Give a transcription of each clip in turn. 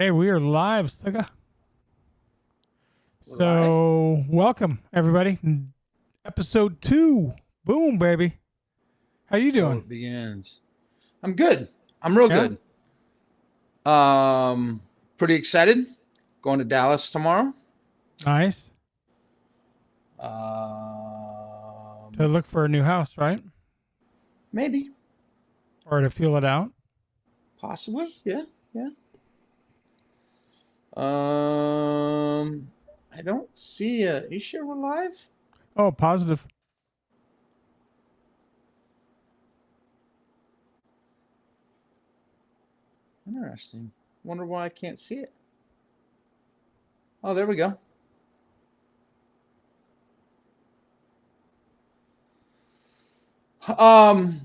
Okay, we are live, Suga. We're live? So, welcome everybody. Episode 2. Boom, baby. How you So doing? it begins. I'm good. I'm real Yeah? good. Pretty excited. Going to Dallas tomorrow. Nice. To Um, look for a new house, right? Maybe, Or to feel it out. possibly. Yeah, yeah. I don't see a. You sure we're live? Oh, positive. Interesting. Wonder why I can't see it. Oh, there we go. Um,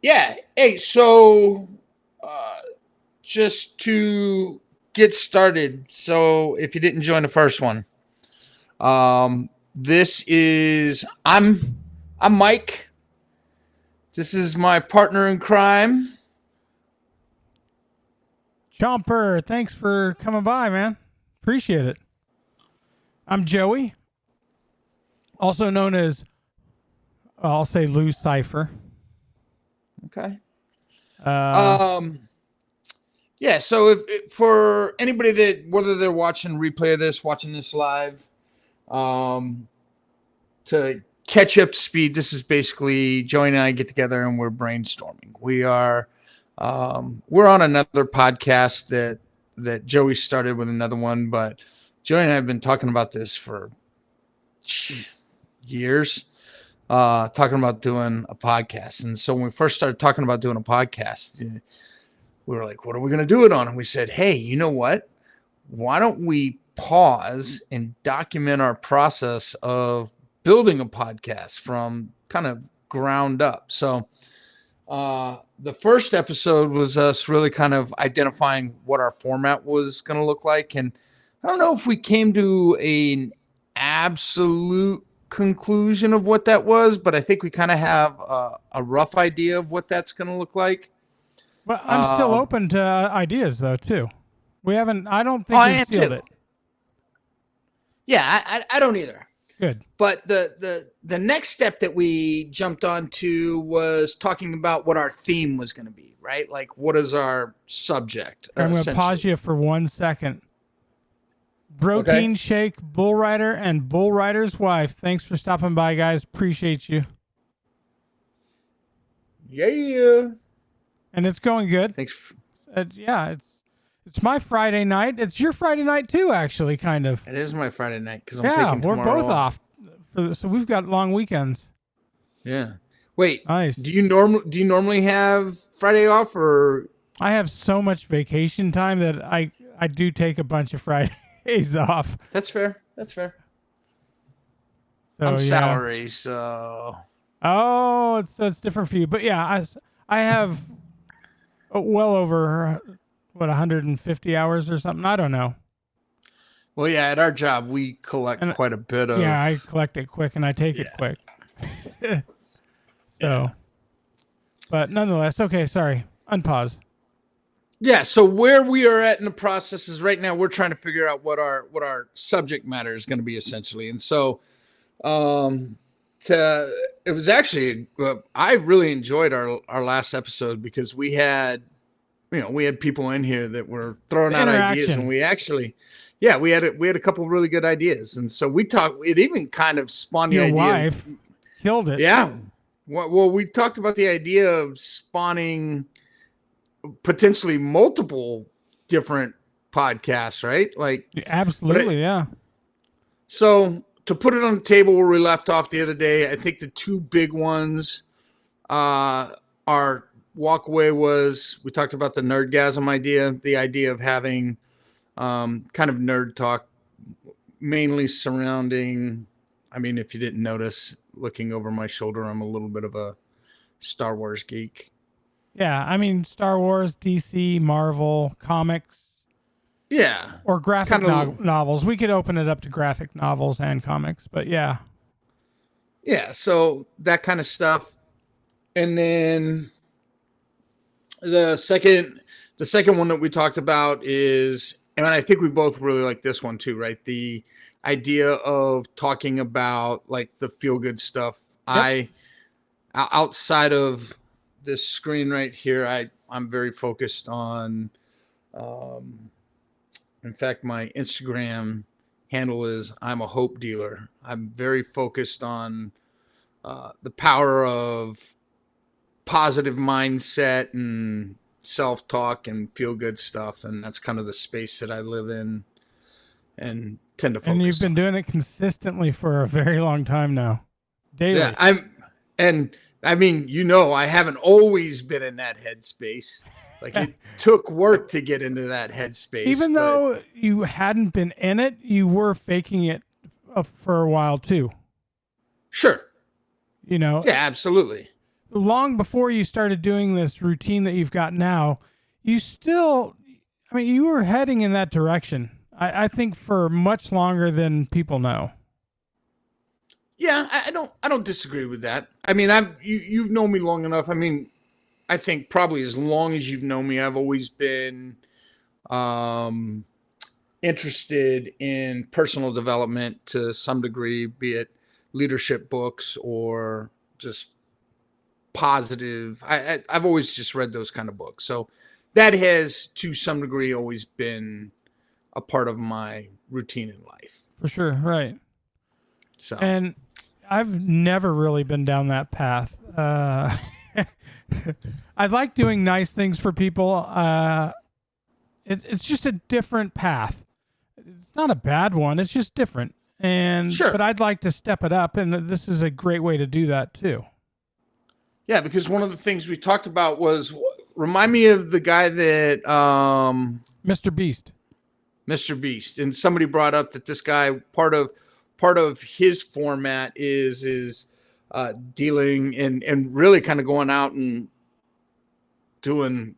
yeah. Hey, so uh, just to get started. So if you didn't join the first one, this is I'm Mike. This is my partner in crime. Chomper, thanks for coming by, man. Appreciate it. I'm Joey, also known as, I'll say Lou Cipher. Okay. Uh, Um. Yeah. So if for anybody that whether they're watching replay of this, watching this live, um, to catch up to speed, this is basically Joey and I get together and we're brainstorming. We're on another podcast that Joey started with another one, but Joey and I have been talking about this for years, talking about doing a podcast. And so when we first started talking about doing a podcast, we were like, what are we going to do it on? And we said, hey, you know what? Why don't we pause and document our process of building a podcast from kind of ground up? So the first episode was us really kind of identifying what our format was going to look like. And I don't know if we came to an absolute conclusion of what that was, but I think we kind of have a rough idea of what that's going to look like. but I'm still open to ideas, though, too. I don't think I we've am sealed too. it. Yeah, I don't either. Good. But the next step that we jumped onto was talking about what our theme was going to be, right? Like, what is our subject? I'm going to pause you for 1 second. Protein Okay. Shake, Bull Rider, and Bull Rider's wife. Thanks for stopping by, guys. Appreciate you. Yeah. And it's going good. Thanks. Yeah, it's my Friday night. It's your Friday night too, actually, kind of. It is my Friday night because I'm Yeah, taking we're tomorrow both off. So we've got long weekends. Yeah. Wait. Nice. Do you normally have Friday off or? I have so much vacation time that I do take a bunch of Fridays off. That's fair. That's fair. So, I'm yeah. salary, so. Oh, it's different for you, but yeah, I have well over 150 hours or something. I don't know. Well, yeah, at our job we collect quite a bit of. Yeah, I collect it quick and I take it quick. So, but nonetheless, okay. Sorry, unpause. Yeah, so where we are at in the process is right now we're trying to figure out what our subject matter is going to be essentially, and so it was actually I really enjoyed our last episode because we had people in here that were throwing out ideas, and we actually we had a couple of really good ideas, and so we talked. It even kind of spawned the idea. Your wife killed it. Yeah, well, we talked about the idea of spawning potentially multiple different podcasts, right? Like absolutely, yeah. So to put it on the table where we left off the other day, I think the two big ones, our walkaway was we talked about the nerdgasm idea, the idea of having kind of nerd talk, mainly surrounding. I mean, if you didn't notice, looking over my shoulder, I'm a little bit of a Star Wars geek. Yeah, I mean Star Wars, DC, Marvel, comics. Yeah. Or graphic novels. We could open it up to graphic novels and comics, but yeah. Yeah, so that kind of stuff. And then the second one that we talked about is And I think we both really like this one too, right? The idea of talking about like the feel good stuff. Yep. Outside of this screen right here, I'm very focused on, um, in fact, my Instagram handle is I'm a hope dealer. I'm very focused on the power of positive mindset and self-talk and feel good stuff. And that's kind of the space that I live in and tend to And you've focus been on. doing it consistently for a very long time now, Yeah, daily. and I mean, I haven't always been in that headspace. Like it took work to get into that headspace, Even but though you hadn't been in it, you were faking it for a while too. sure. You know, Yeah, absolutely. long before you started doing this routine that you've got now, you still, I mean, you were heading in that direction. I think for much longer than people know. Yeah, I don't disagree with that. I mean, you've known me long enough. I mean, I think probably as long as you've known me, I've always been um interested in personal development to some degree, be it leadership books or just positive. I've always just read those kind of books, so that has to some degree always been a part of my routine in life. For sure, right. So And I've never really been down that path. I like doing nice things for people. It's just a different path. It's not a bad one. It's just different. But sure, I'd like to step it up, and this is a great way to do that too. yeah, because one of the things we talked about was remind me of the guy that Mr. Beast. Mr. Beast, and somebody brought up that this guy part of his format is dealing and really kind of going out and doing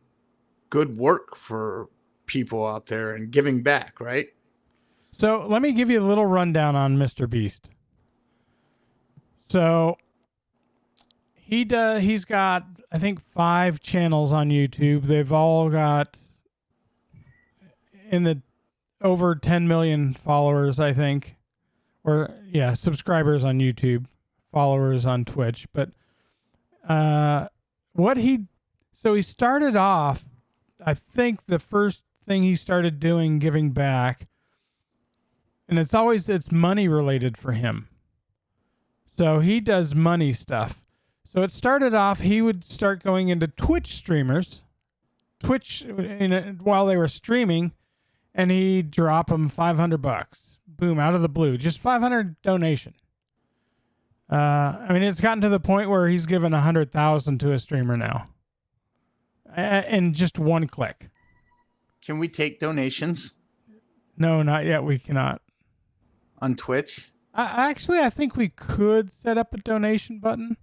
good work for people out there and giving back, right? So let me give you a little rundown on Mr. Beast. So he's got, I think, 5 channels on YouTube. They've all got in the over 10 million followers, I think, or yeah, subscribers on YouTube, followers on Twitch. But what he started off, I think the first thing he started doing, giving back, and it's money related for him. So he does money stuff. So it started off, he would start going into Twitch streamers, while they were streaming, and he'd drop them $500. Boom, out of the blue, just 500 donation. I mean, it's gotten to the point where he's given 100,000 to a streamer now, in just one click. Can we take donations No, not yet. We cannot. on Twitch? I think we could set up a donation button,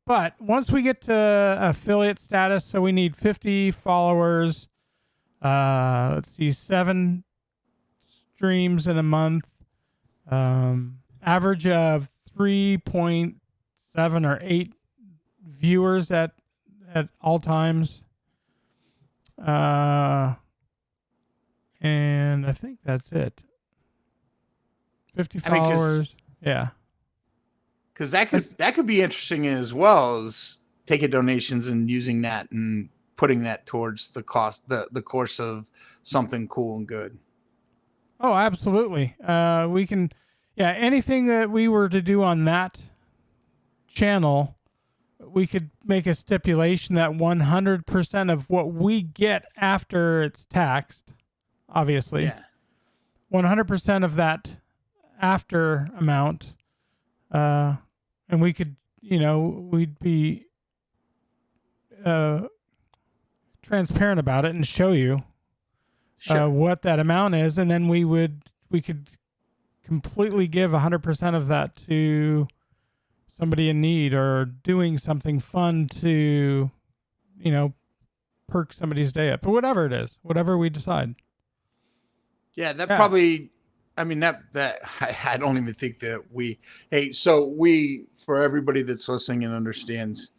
but once we get to affiliate status, so we need 50 followers. Let's see, 7 streams in a month. Average of 3.7 or 8 viewers at all times. And I think that's it. 50 I mean, followers. Yeah. because that could be interesting as well as taking donations and using that and putting that towards the course of something cool and good. Oh, absolutely. We can, yeah, anything that we were to do on that channel, we could make a stipulation that 100% of what we get after it's taxed, obviously, Yeah. 100% of that after amount, and we could, we'd be transparent about it and show you Sure. what that amount is, and then we could completely give 100% of that to somebody in need or doing something fun to, perk somebody's day up, or whatever it is, whatever we decide. Yeah, that Yeah. probably. I mean that I don't even think that for everybody that's listening and understands,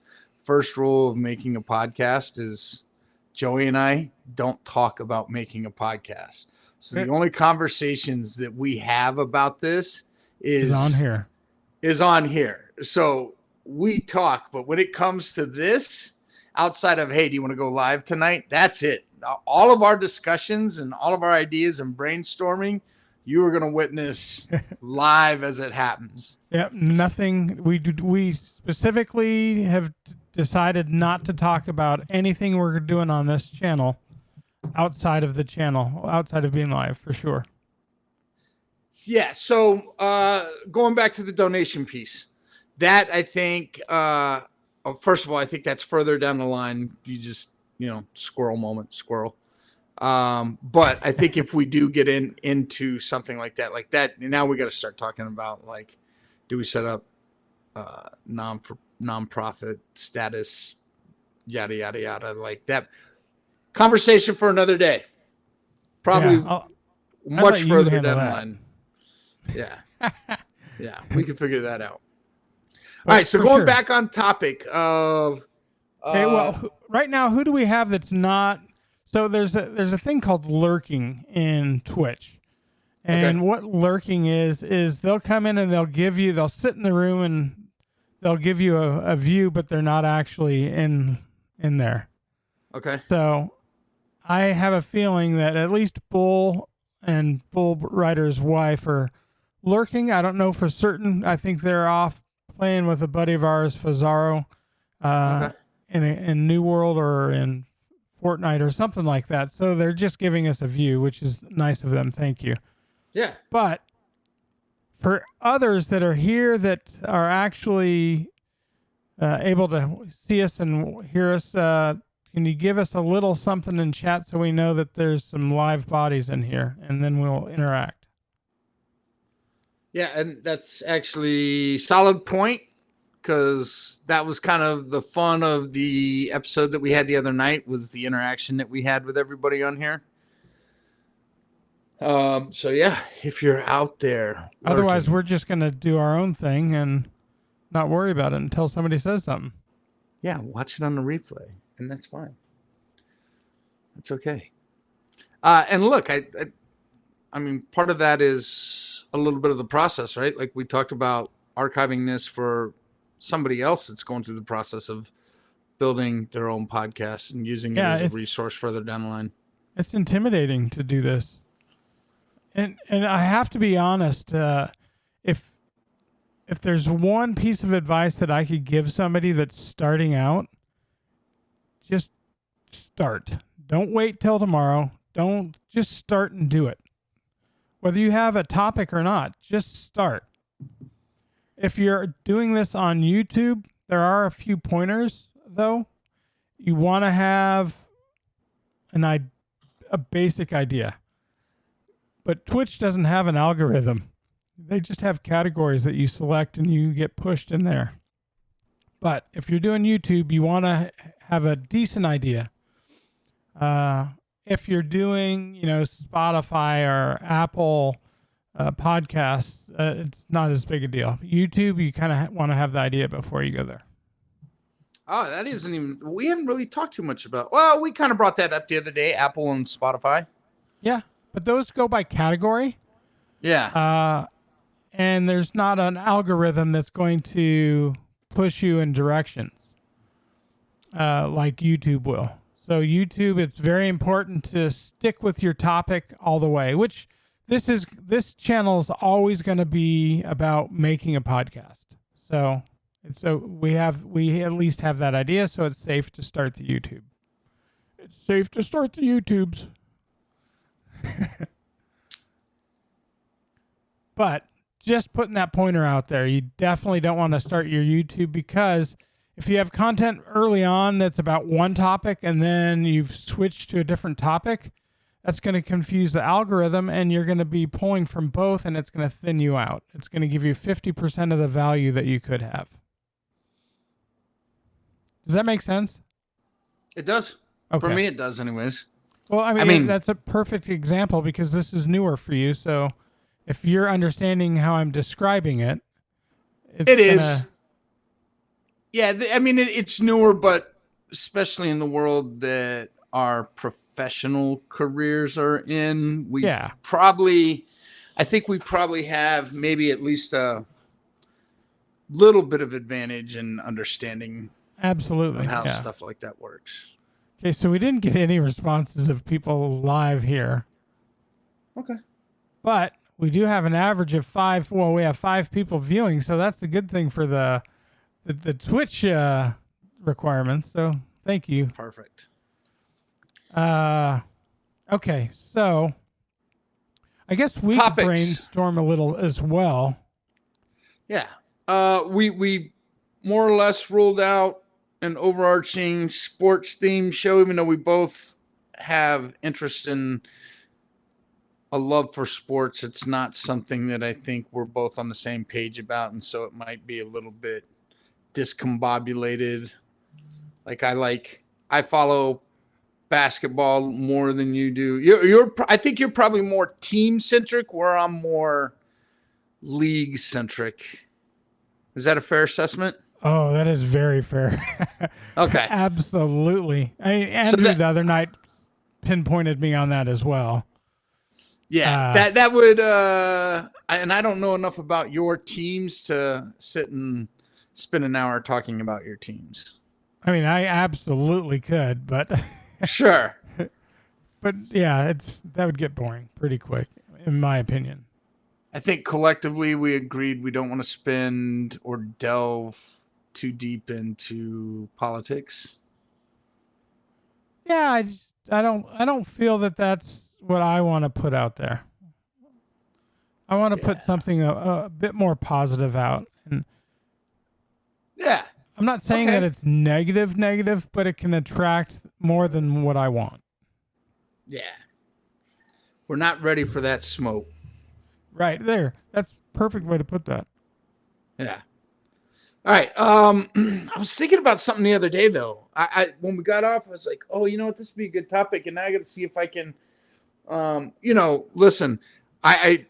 first rule of making a podcast is Joey and I don't talk about making a podcast. So the only conversations that we have about this is on here. So we talk, but when it comes to this, outside of, hey, do you want to go live tonight? That's it. All of our discussions and all of our ideas and brainstorming, you are going to witness live as it happens. Yep. Nothing. We specifically have decided not to talk about anything we're doing on this channel outside of the channel, outside of being live, for sure. Yeah. So going back to the donation piece, that I think, first of all, I think that's further down the line. You just, squirrel moment, squirrel. But I think if we do get into something like that, now we got to start talking about, like, do we set up nonprofit status, yada, yada, yada, like that. Conversation for another day. Probably much further down the line. Yeah. Yeah, we can figure that out. All right, so going back on topic of okay, well, right now, who do we have that's not? So there's a thing called lurking in Twitch, and what lurking is they'll come in and they'll sit in the room and they'll give you a view, but they're not actually in there. Okay. So I have a feeling that at least Bull and Bull Rider's wife are lurking. I don't know for certain. I think they're off playing with a buddy of ours, Fazaro, in New World or in Fortnite or something like that. So they're just giving us a view, which is nice of them. Thank you. Yeah. But for others that are here that are actually able to see us and hear us, can you give us a little something in chat so we know that there's some live bodies in here, and then we'll interact? Yeah, and that's actually solid point, because that was kind of the fun of the episode that we had the other night, was the interaction that we had with everybody on here. So yeah, if you're out there, otherwise we're just going to do our own thing and not worry about it until somebody says something. Yeah, watch it on the replay, and that's fine. That's okay. And look, I mean, part of that is a little bit of the process, right? Like we talked about archiving this for somebody else that's going through the process of building their own podcast and using it as a resource further down the line. It's intimidating to do this. And I have to be honest, if there's one piece of advice that I could give somebody that's starting out, just start. Don't wait till tomorrow. Don't just start and do it. Whether you have a topic or not, just start. If you're doing this on YouTube, there are a few pointers, though. You want to have a basic idea. But Twitch doesn't have an algorithm. They just have categories that you select and you get pushed in there. But if you're doing YouTube, you want to have a decent idea. If you're doing, Spotify or Apple podcasts, it's not as big a deal. YouTube, you kind of want to have the idea before you go there. Oh, that isn't even, we haven't really talked too much about, well, we kind of brought that up the other day, Apple and Spotify. Yeah, but those go by category. Yeah. And there's not an algorithm that's going to push you in directions like YouTube will. So YouTube, it's very important to stick with your topic all the way, which this channel is always going to be about making a podcast. So we at least have that idea, so it's safe to start the YouTube. It's safe to start the YouTubes. But just putting that pointer out there, you definitely don't want to start your YouTube, because if you have content early on that's about one topic and then you've switched to a different topic, that's going to confuse the algorithm, and you're going to be pulling from both, and it's going to thin you out. It's going to give you 50% of the value that you could have. Does that make sense? It does. Okay. For me, it does anyways. Well, I mean, that's a perfect example because this is newer for you. So if you're understanding how I'm describing it, it is. Yeah, I mean, it's newer, but especially in the world that our professional careers are in, Yeah. I think we probably have maybe at least a little bit of advantage in understanding Absolutely. of how Yeah. stuff like that works. Okay, so we didn't get any responses of people live here, Okay. but we do have an average of 5. Well, we have 5 people viewing, so that's a good thing for the Twitch requirements. So thank you. Perfect. Okay, so I guess we could Topics. brainstorm a little as well. Yeah. We more or less ruled out an overarching sports theme show, even though we both have interest in a love for sports. It's not something that I think we're both on the same page about, and so it might be a little bit discombobulated. I follow basketball more than you do. I think you're probably more team centric, where I'm more league centric. Is that a fair assessment? Oh, that is very fair. Okay. Absolutely. Andrew the other night pinpointed me on that as well. Yeah, that would and I don't know enough about your teams to sit and spend an hour talking about your teams. I mean, I absolutely could, but Sure. But yeah, that would get boring pretty quick, in my opinion. I think collectively we agreed we don't want to spend or delve too deep into politics. Yeah, I don't feel that that's what I want to put out there. I want to put something a bit more positive out. And yeah. I'm not saying that it's negative, but it can attract more than what I want. Yeah. We're not ready for that smoke. Right there. That's a perfect way to put that. Yeah. All right. I was thinking about something the other day, though. I when we got off, I was like, oh, you know what? This would be a good topic. And now I got to see if I can, listen, I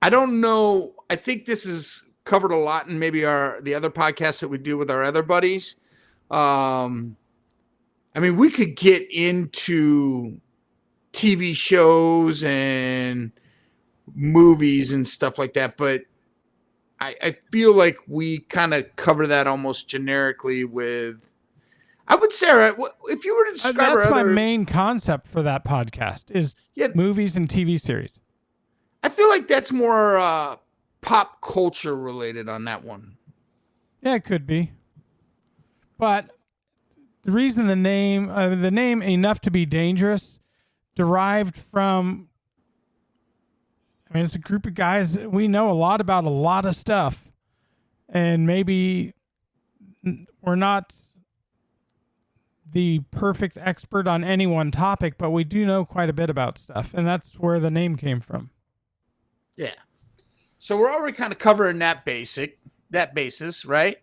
don't know. I think this is covered a lot in maybe the other podcasts that we do with our other buddies. I mean, we could get into TV shows and movies and stuff like that, but I feel like we kind of cover that almost generically with, I would say, if you were to describe that's my main concept for that podcast is movies and TV series. I feel like that's more pop culture related on that one. Yeah, it could be. But the reason the name Enough to Be Dangerous derived from, I mean, it's a group of guys. We know a lot about a lot of stuff, and maybe we're not the perfect expert on any one topic, but we do know quite a bit about stuff, and that's where the name came from. Yeah. So we're already kind of covering that basis, right?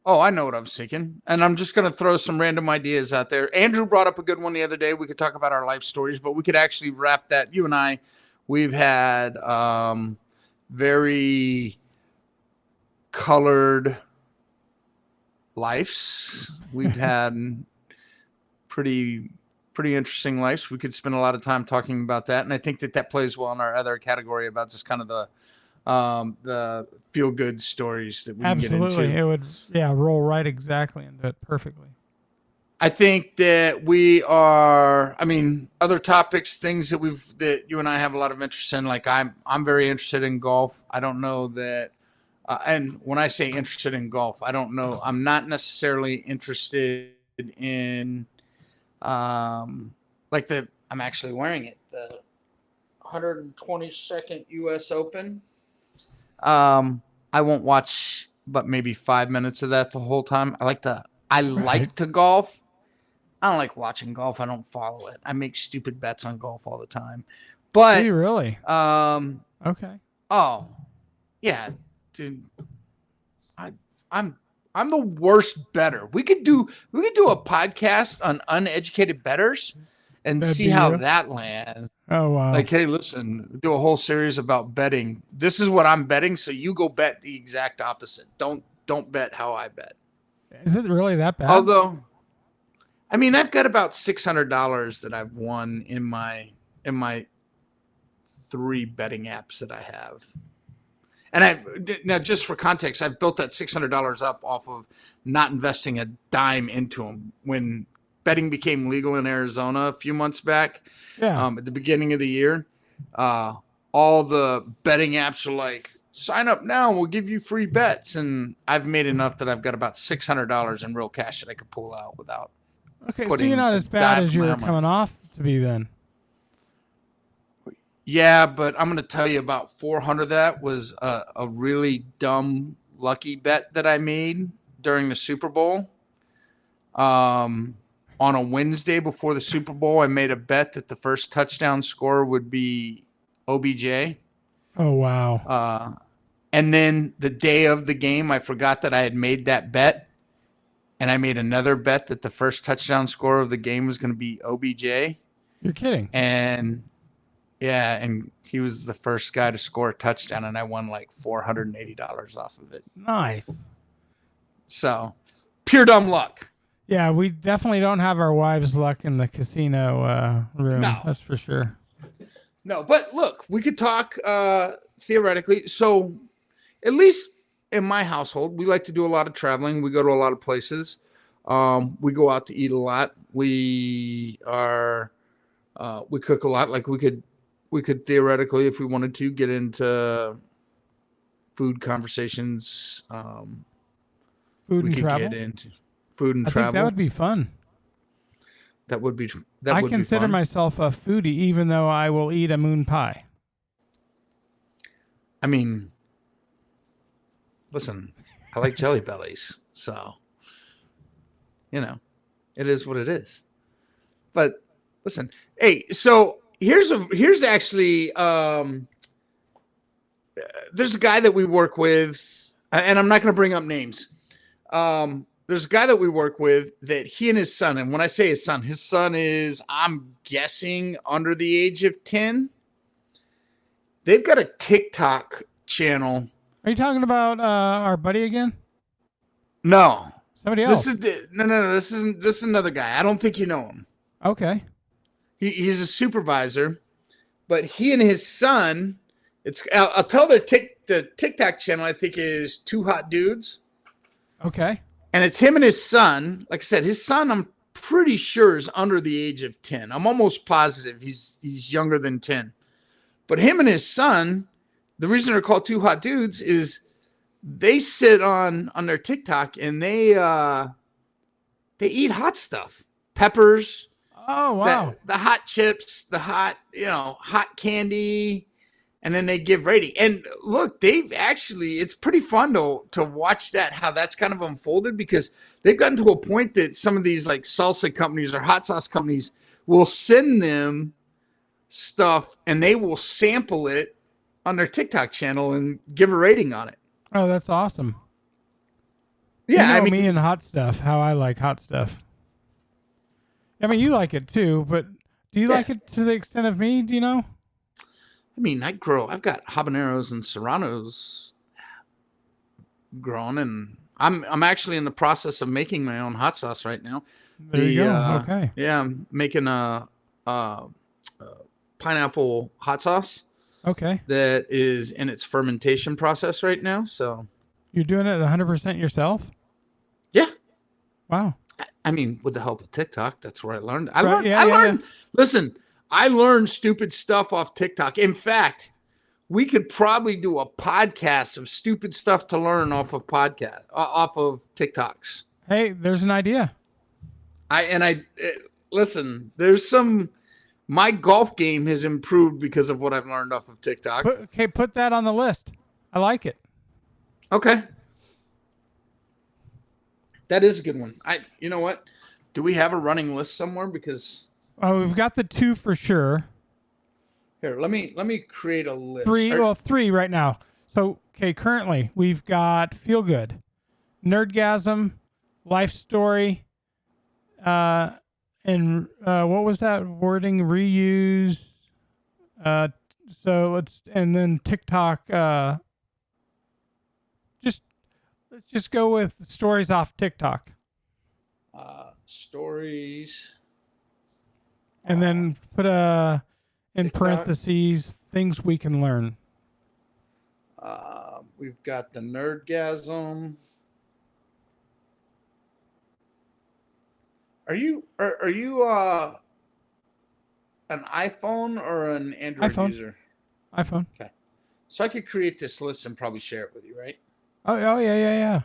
Oh, I know what I was thinking. And I'm just going to throw some random ideas out there. Andrew brought up a good one the other day. We could talk about our life stories, but we could actually wrap that. You and I, we've had very colored lives. We've had pretty interesting lives. We could spend a lot of time talking about that. And I think that plays well in our other category about just kind of the feel good stories that we can get into. Absolutely. It would, roll right exactly into it perfectly. I think that we are, I mean, other topics, things that you and I have a lot of interest in. Like I'm very interested in golf. I don't know that, and when I say interested in golf, I don't know, I'm not necessarily interested in, I'm actually wearing it, the 122nd U.S. Open. I won't watch but maybe 5 minutes of that the whole time. I like to golf. I don't like watching golf. I don't follow it. I make stupid bets on golf all the time. But do you really? Okay. Oh, yeah, dude. I'm the worst bettor. We could do a podcast on uneducated bettors and see how that lands. Oh wow. Like, hey, listen, do a whole series about betting. This is what I'm betting, so you go bet the exact opposite. Don't bet how I bet. Is it really that bad? Although I mean, I've got about $600 that I've won in my 3 betting apps that I have. And now, just for context, I've built that $600 up off of not investing a dime into them. When betting became legal in Arizona a few months back, at the beginning of the year, all the betting apps are like, sign up now, we'll give you free bets. And I've made enough that I've got about $600 in real cash that I could pull out without. Okay, so you're not as bad as you were coming off to be then. Yeah, but I'm going to tell you about 400 of that was a really dumb, lucky bet that I made during the Super Bowl. On a Wednesday before the Super Bowl, I made a bet that the first touchdown scorer would be OBJ. Oh, wow. And then the day of the game, I forgot that I had made that bet. And I made another bet that the first touchdown scorer of the game was going to be OBJ. You're kidding. And he was the first guy to score a touchdown, and I won like $480 off of it. Nice. So, pure dumb luck. Yeah, we definitely don't have our wives' luck in the casino room. No. That's for sure. No, but look, we could talk theoretically. So, at least in my household, we like to do a lot of traveling. We go to a lot of places. We go out to eat a lot. We cook a lot. Like we could theoretically, if we wanted to, get into food conversations. Food and travel. Get into food and I travel. think that would be fun. That would be. I consider myself a foodie, even though I will eat a moon pie. I mean, listen, I like Jelly Bellies, so it is what it is. But listen, hey, so here's actually there's a guy that we work with, and I'm not going to bring up names. There's a guy that we work with that he and his son, and when I say his son is, I'm guessing, under the age of 10. They've got a TikTok channel. Are you talking about our buddy again? No. Somebody else? No. This is another guy. I don't think you know him. Okay. He's a supervisor, but he and his son, I'll tell the TikTok channel, I think, is Two Hot Dudes. Okay. And it's him and his son. Like I said, his son, I'm pretty sure, is under the age of 10. I'm almost positive he's younger than 10. But him and his son, the reason they're called Two Hot Dudes is they sit on their TikTok and they eat hot stuff, peppers. Oh, wow. The hot chips, the hot candy, and then they give rating. And look, it's pretty fun to watch how that's kind of unfolded, because they've gotten to a point that some of these like salsa companies or hot sauce companies will send them stuff and they will sample it on their TikTok channel and give a rating on it. Oh, that's awesome. Yeah, I mean, me and hot stuff, how I like hot stuff. I mean, you like it too, but do you like it to the extent of me? Do you know? I mean, I've got habaneros and serranos grown, and I'm actually in the process of making my own hot sauce right now. There you go. Okay. Yeah, I'm making a pineapple hot sauce. Okay. That is in its fermentation process right now. So you're doing it 100% yourself? Yeah. Wow. I mean, with the help of TikTok, that's where I learned. Listen, I learned stupid stuff off TikTok. In fact, we could probably do a podcast of stupid stuff to learn off of TikToks. Hey, there's an idea. Listen, my golf game has improved because of what I've learned off of TikTok. Put that on the list. I like it. Okay. That is a good one. You know what? Do we have a running list somewhere? Because we've got the 2 for sure. Here, let me create a list. 3 right now. So, okay, currently we've got Feel Good, Nerdgasm, Life Story, and what was that wording? Reuse. And then TikTok. Let's just go with stories off TikTok. stories. And then put in TikTok. parentheses things we can learn. We've got the Nerdgasm. Are you an iPhone or an Android iPhone. user? iPhone. Okay. So I could create this list and probably share it with you, right? Oh yeah.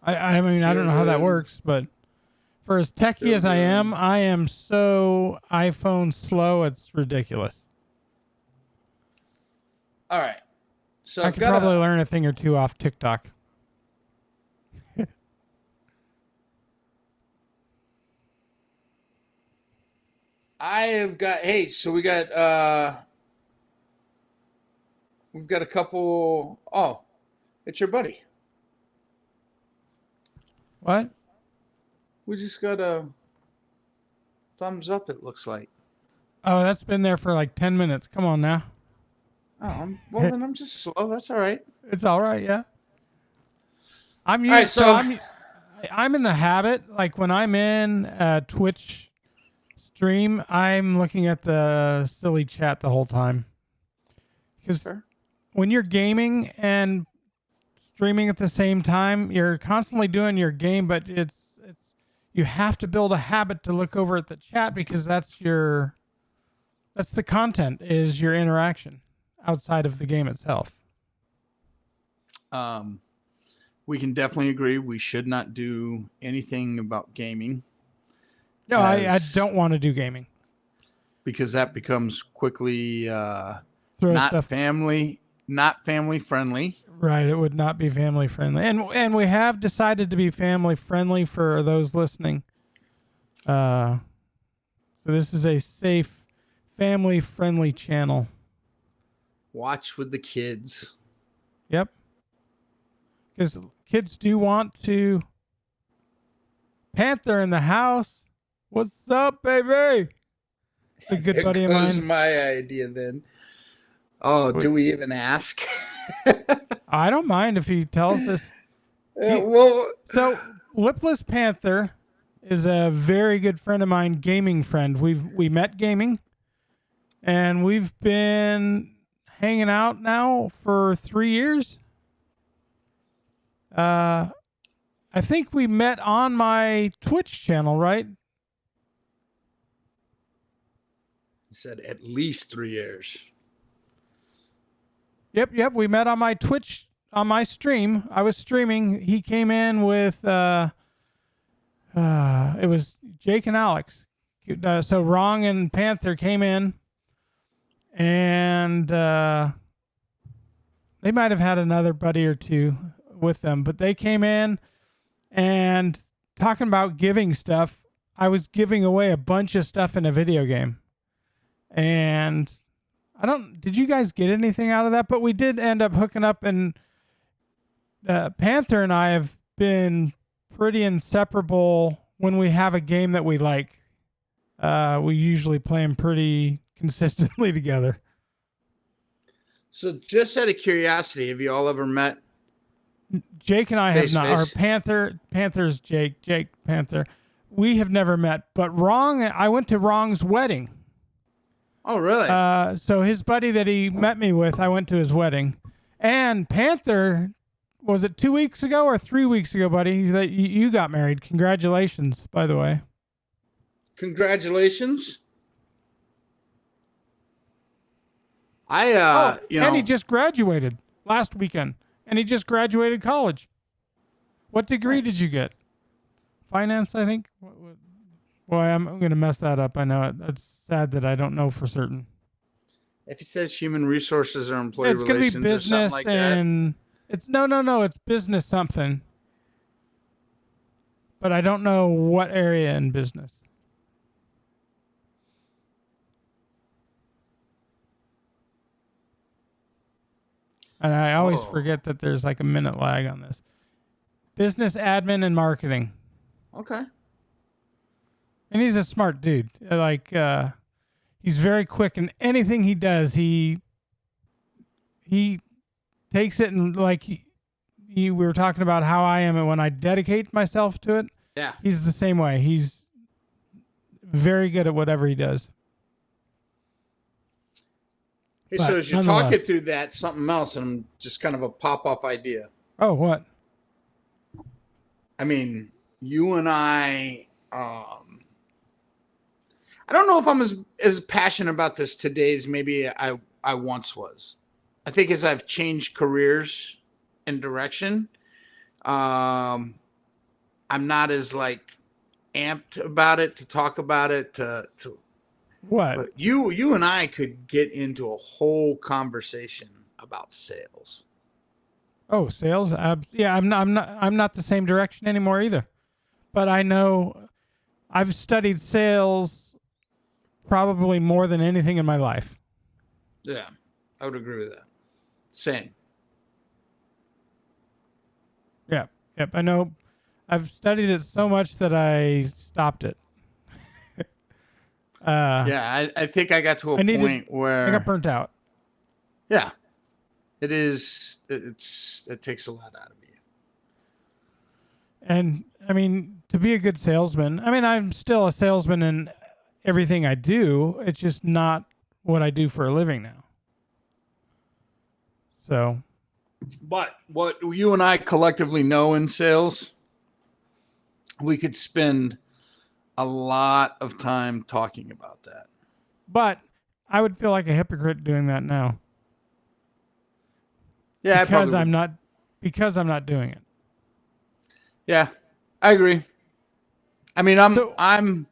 I mean, I don't know how that works, but for as techie as I am so iPhone slow, it's ridiculous. All right. So I could probably learn a thing or two off TikTok. So we've got a couple. Oh, it's your buddy. What? We just got a thumbs up, it looks like. Oh, that's been there for like 10 minutes. Come on now. Oh, well then I'm just slow. That's all right. It's all right, yeah. I'm used, All right, so I'm in the habit, like when I'm in a Twitch stream, I'm looking at the silly chat the whole time. Because when you're gaming and streaming at the same time, you're constantly doing your game, but it's you have to build a habit to look over at the chat because that's the content, is your interaction outside of the game itself. We can definitely agree we should not do anything about gaming. No, I don't want to do gaming. Because that becomes quickly not family friendly. Right, it would not be family friendly. And we have decided to be family friendly for those listening. So this is a safe, family friendly channel. Watch with the kids. Yep. Because kids do want to. Panther in the house. What's up, baby? A good buddy of mine. My idea then. Oh, do we even ask? I don't mind if he tells us. So Lipless Panther is a very good friend of mine, gaming friend. We met gaming, and we've been hanging out now for 3 years. I think we met on my Twitch channel, right? You said at least 3 years. Yep. We met on my Twitch, on my stream. I was streaming. He came in with, it was Jake and Alex. So Wrong and Panther came in, and they might have had another buddy or two with them, but they came in and talking about giving stuff. I was giving away a bunch of stuff in a video game, and did you guys get anything out of that? But we did end up hooking up, and Panther and I have been pretty inseparable when we have a game that we like. We usually play them pretty consistently together. So just out of curiosity, have you all ever met? Jake and I have not. Or Panther's Jake, Panther. We have never met, but I went to Wrong's wedding. Oh, really? So his buddy that he met me with, I went to his wedding. And Panther, was it 2 weeks ago or 3 weeks ago, buddy, that you got married? Congratulations, by the way. Congratulations. And he just graduated last weekend. And he just graduated college. What degree did you get? Finance, I think? Boy, I'm going to mess that up. I know it. That's sad that I don't know for certain. If it says human resources or employee relations, it's going to be business like and that. It's no, it's business something. But I don't know what area in business. And I always forget that there's like a minute lag on this. Business admin and marketing. Okay. And he's a smart dude. Like, he's very quick, and anything he does, he takes it, and like we were talking about how I am, and when I dedicate myself to it, yeah, he's the same way. He's very good at whatever he does. Hey, But so as you're nonetheless. talking through that, something else, and I'm just kind of a pop-off idea. Oh, what? I mean, you and I don't know if I'm as passionate about this today as maybe I once was. I think as I've changed careers and direction, I'm not as like amped about it to talk about it to What? but you and I could get into a whole conversation about sales. Oh, sales. Yeah, I'm not the same direction anymore either. But I know I've studied sales probably more than anything in my life. Yeah, I would agree with that. Same. Yep. I know I've studied it so much that I stopped it. Yeah, I think I got to a point where I got burnt out. Yeah, it is. It takes a lot out of you. And I mean, to be a good salesman, I mean, I'm still a salesman in everything I do. It's just not what I do for a living now. So, But what you and I collectively know in sales, we could spend a lot of time talking about that. but I would feel like a hypocrite doing that now. Yeah, because I'm not doing it. Yeah, I agree. I mean, I'm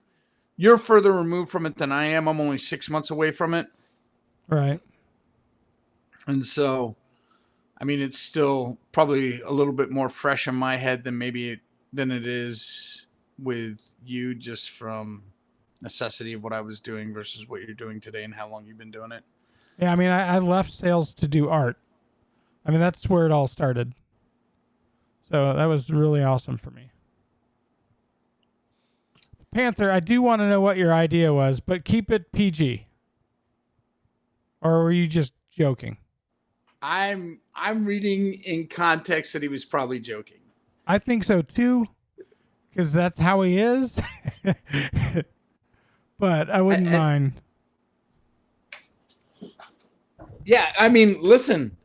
you're further removed from it than I am. I'm only 6 months away from it. Right. And so, I mean, it's still probably a little bit more fresh in my head than it is with you, just from necessity of what I was doing versus what you're doing today and how long you've been doing it. Yeah, I mean, I left sales to do art. I mean, that's where it all started. So that was really awesome for me. Panther, I do want to know what your idea was, but keep it PG. Or were you just joking? I'm reading in context that he was probably joking. I think so too, because that's how he is. But I wouldn't mind. Yeah, I mean, listen,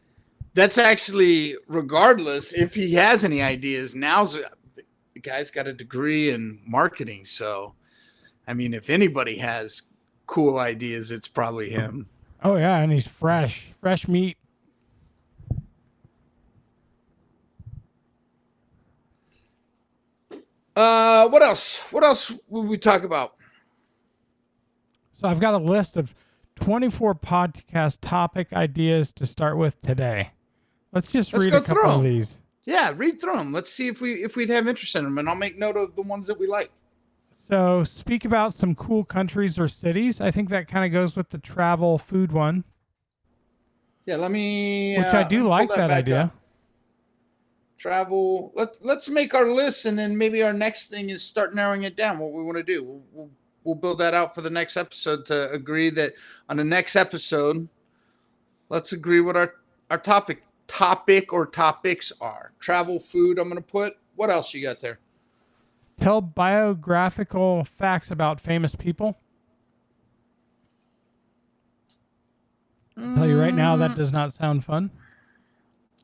that's actually, regardless if he has any ideas, the guy's got a degree in marketing. So, I mean, if anybody has cool ideas, it's probably him. Oh, yeah, and he's fresh meat. What else? What else would we talk about? So I've got a list of 24 podcast topic ideas to start with today. Let's read a couple of these. Yeah, read through them. Let's see if we'd have interest in them, and I'll make note of the ones that we like. So speak about some cool countries or cities. I think that kind of goes with the travel food one. Yeah, let me. Which I do like that idea. Up. Travel. Let's make our list, and then maybe our next thing is start narrowing it down. What we want to do. We'll build that out for the next episode to agree that on the next episode, let's agree what our topic or topics are. Travel, food. I'm going to put. What else you got there? Tell biographical facts about famous people. I'll tell you right now, that does not sound fun.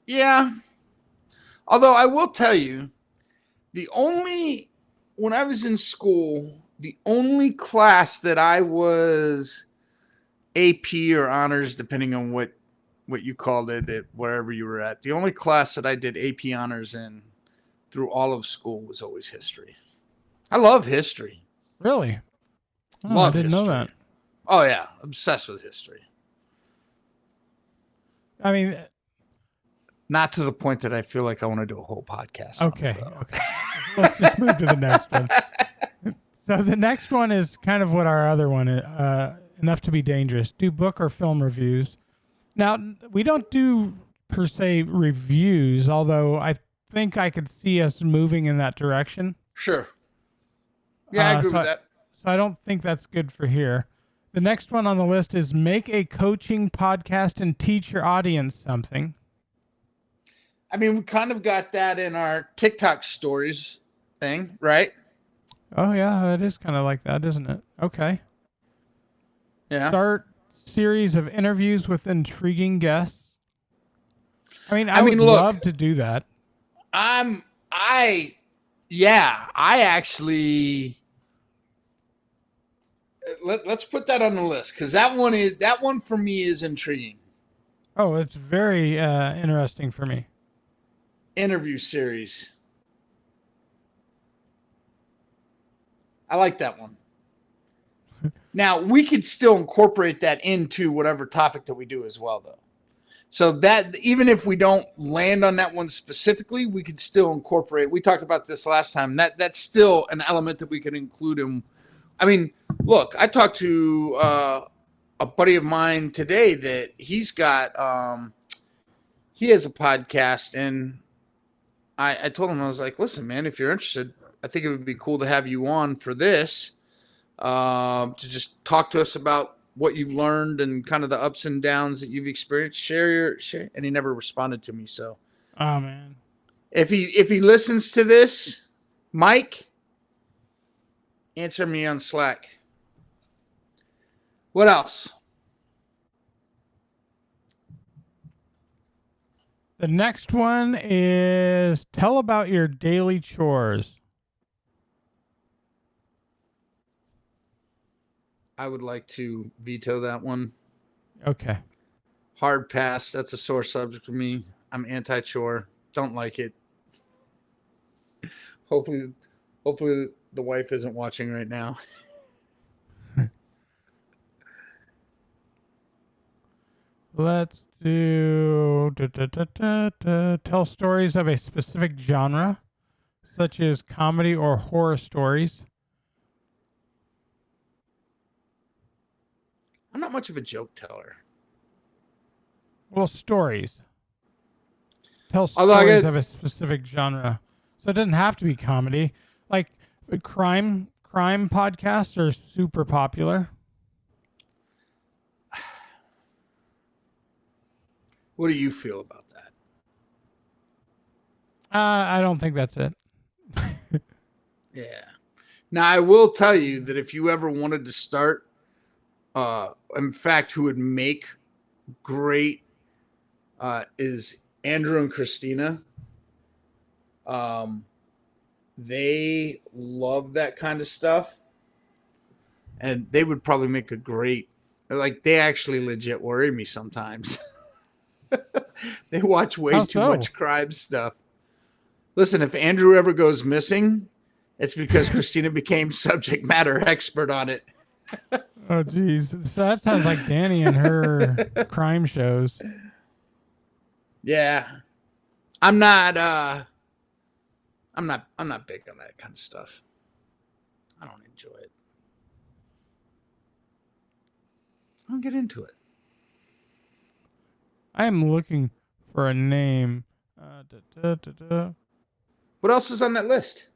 Yeah. Although I will tell you, when I was in school, the only class that I was AP or honors, depending on what you called it, wherever you were at, the only class that I did AP honors in through all of school was always history. I love history. Really? Oh, I didn't know that. Oh, yeah. Obsessed with history. I mean, not to the point that I feel like I want to do a whole podcast. Okay. Let's just move to the next one. So the next one is kind of what our other one is, enough to be dangerous. Do book or film reviews. Now, we don't do per se reviews, although I think I could see us moving in that direction. Sure. Yeah, I agree with that. So I don't think that's good for here. The next one on the list is make a coaching podcast and teach your audience something. I mean, we kind of got that in our TikTok stories thing, right? Oh yeah, it is kind of like that, isn't it? Okay. Yeah. Start series of interviews with intriguing guests. I mean, I I would mean, look, love to do that. I'm I yeah, I actually let's put that on the list because that one for me is intriguing. Oh, it's very interesting for me. Interview series. I like that one. Now we could still incorporate that into whatever topic that we do as well, though. So that even if we don't land on that one specifically, we could still incorporate. We talked about this last time. That's still an element that we could include in. I mean, look, I talked to a buddy of mine today that he's got. He has a podcast, and I told him, I was like, listen, man, if you're interested, I think it would be cool to have you on for this, to just talk to us about what you've learned and kind of the ups and downs that you've experienced. Share. And he never responded to me. So Oh man. if he listens to this, Mike, answer me on Slack. What else? The next one is tell about your daily chores. I would like to veto that one. Okay. Hard pass. That's a sore subject for me. I'm anti-chore. Don't like it. Hopefully the wife isn't watching right now. Let's do tell stories of a specific genre, such as comedy or horror stories. I'm not much of a joke teller. Well, stories. Tell Although I stories get of a specific genre. So it doesn't have to be comedy. Like crime podcasts are super popular. what do you feel about that? I don't think that's it. Yeah. Now I will tell you that if you ever wanted to start, in fact, who would make great is Andrew and Christina. Um, they love that kind of stuff, and they would probably make a great. Like they actually legit worry me sometimes. They watch way How too so? much crime stuff. Listen, if Andrew ever goes missing, it's because Christina became subject matter expert on it. Oh, geez. So that sounds like Danny and her crime shows. Yeah. I'm not I'm not big on that kind of stuff. I don't enjoy it. I don't get into it. I am looking for a name. Da, da, da, da. What else is on that list?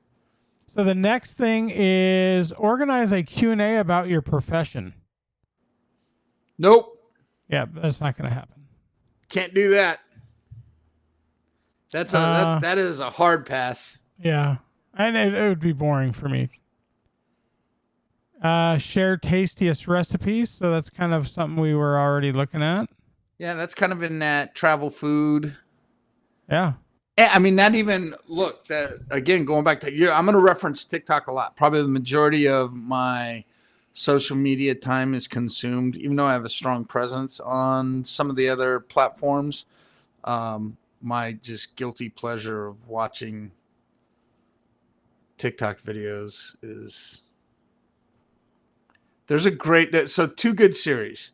So the next thing is organize a Q&A about your profession. Nope. Yeah, that's not going to happen. Can't do that. That is a hard pass. Yeah, and it would be boring for me. Share tastiest recipes. So that's kind of something we were already looking at. Yeah, that's kind of in that travel food. Yeah. I mean, not even look that again. Going back to I'm going to reference TikTok a lot. Probably the majority of my social media time is consumed, even though I have a strong presence on some of the other platforms. My just guilty pleasure of watching TikTok videos is there's a great so two good series.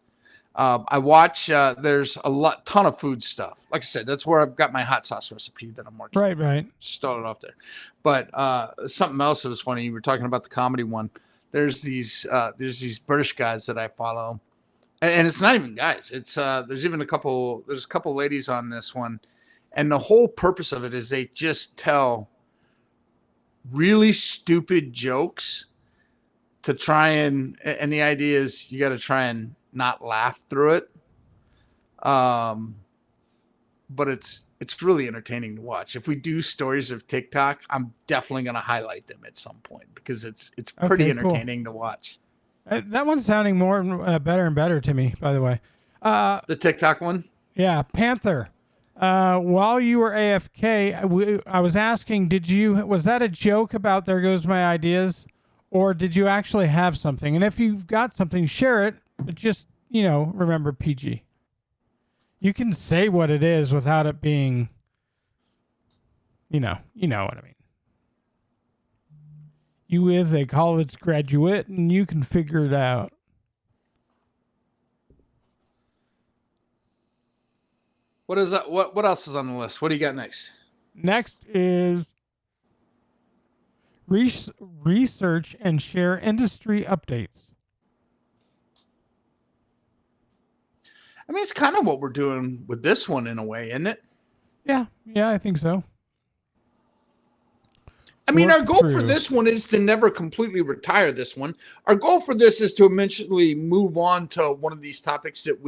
I watch. There's a ton of food stuff. Like I said, that's where I've got my hot sauce recipe that I'm working. Right. Started off there, but something else that was funny. You were talking about the comedy one. There's these British guys that I follow, and it's not even guys. It's there's even a couple. There's a couple ladies on this one, and the whole purpose of it is they just tell really stupid jokes to try and the idea is you got to try and not laugh through it. But it's really entertaining to watch. If we do stories of TikTok, I'm definitely going to highlight them at some point because it's pretty Okay, cool. entertaining to watch. That one's sounding more better and better to me, by the way. The TikTok one? Yeah, Panther. While you were AFK, I was asking, was that a joke about there goes my ideas, or did you actually have something? And if you've got something, share it. But just, remember PG. You can say what it is without it being, you know what I mean. You is a college graduate and you can figure it out. What is that? What else is on the list? What do you got next? Next is research and share industry updates. I mean, it's kind of what we're doing with this one in a way, isn't it? Yeah, I think so. I mean, our goal for this one is to never completely retire this one. Our goal for this is to eventually move on to one of these topics that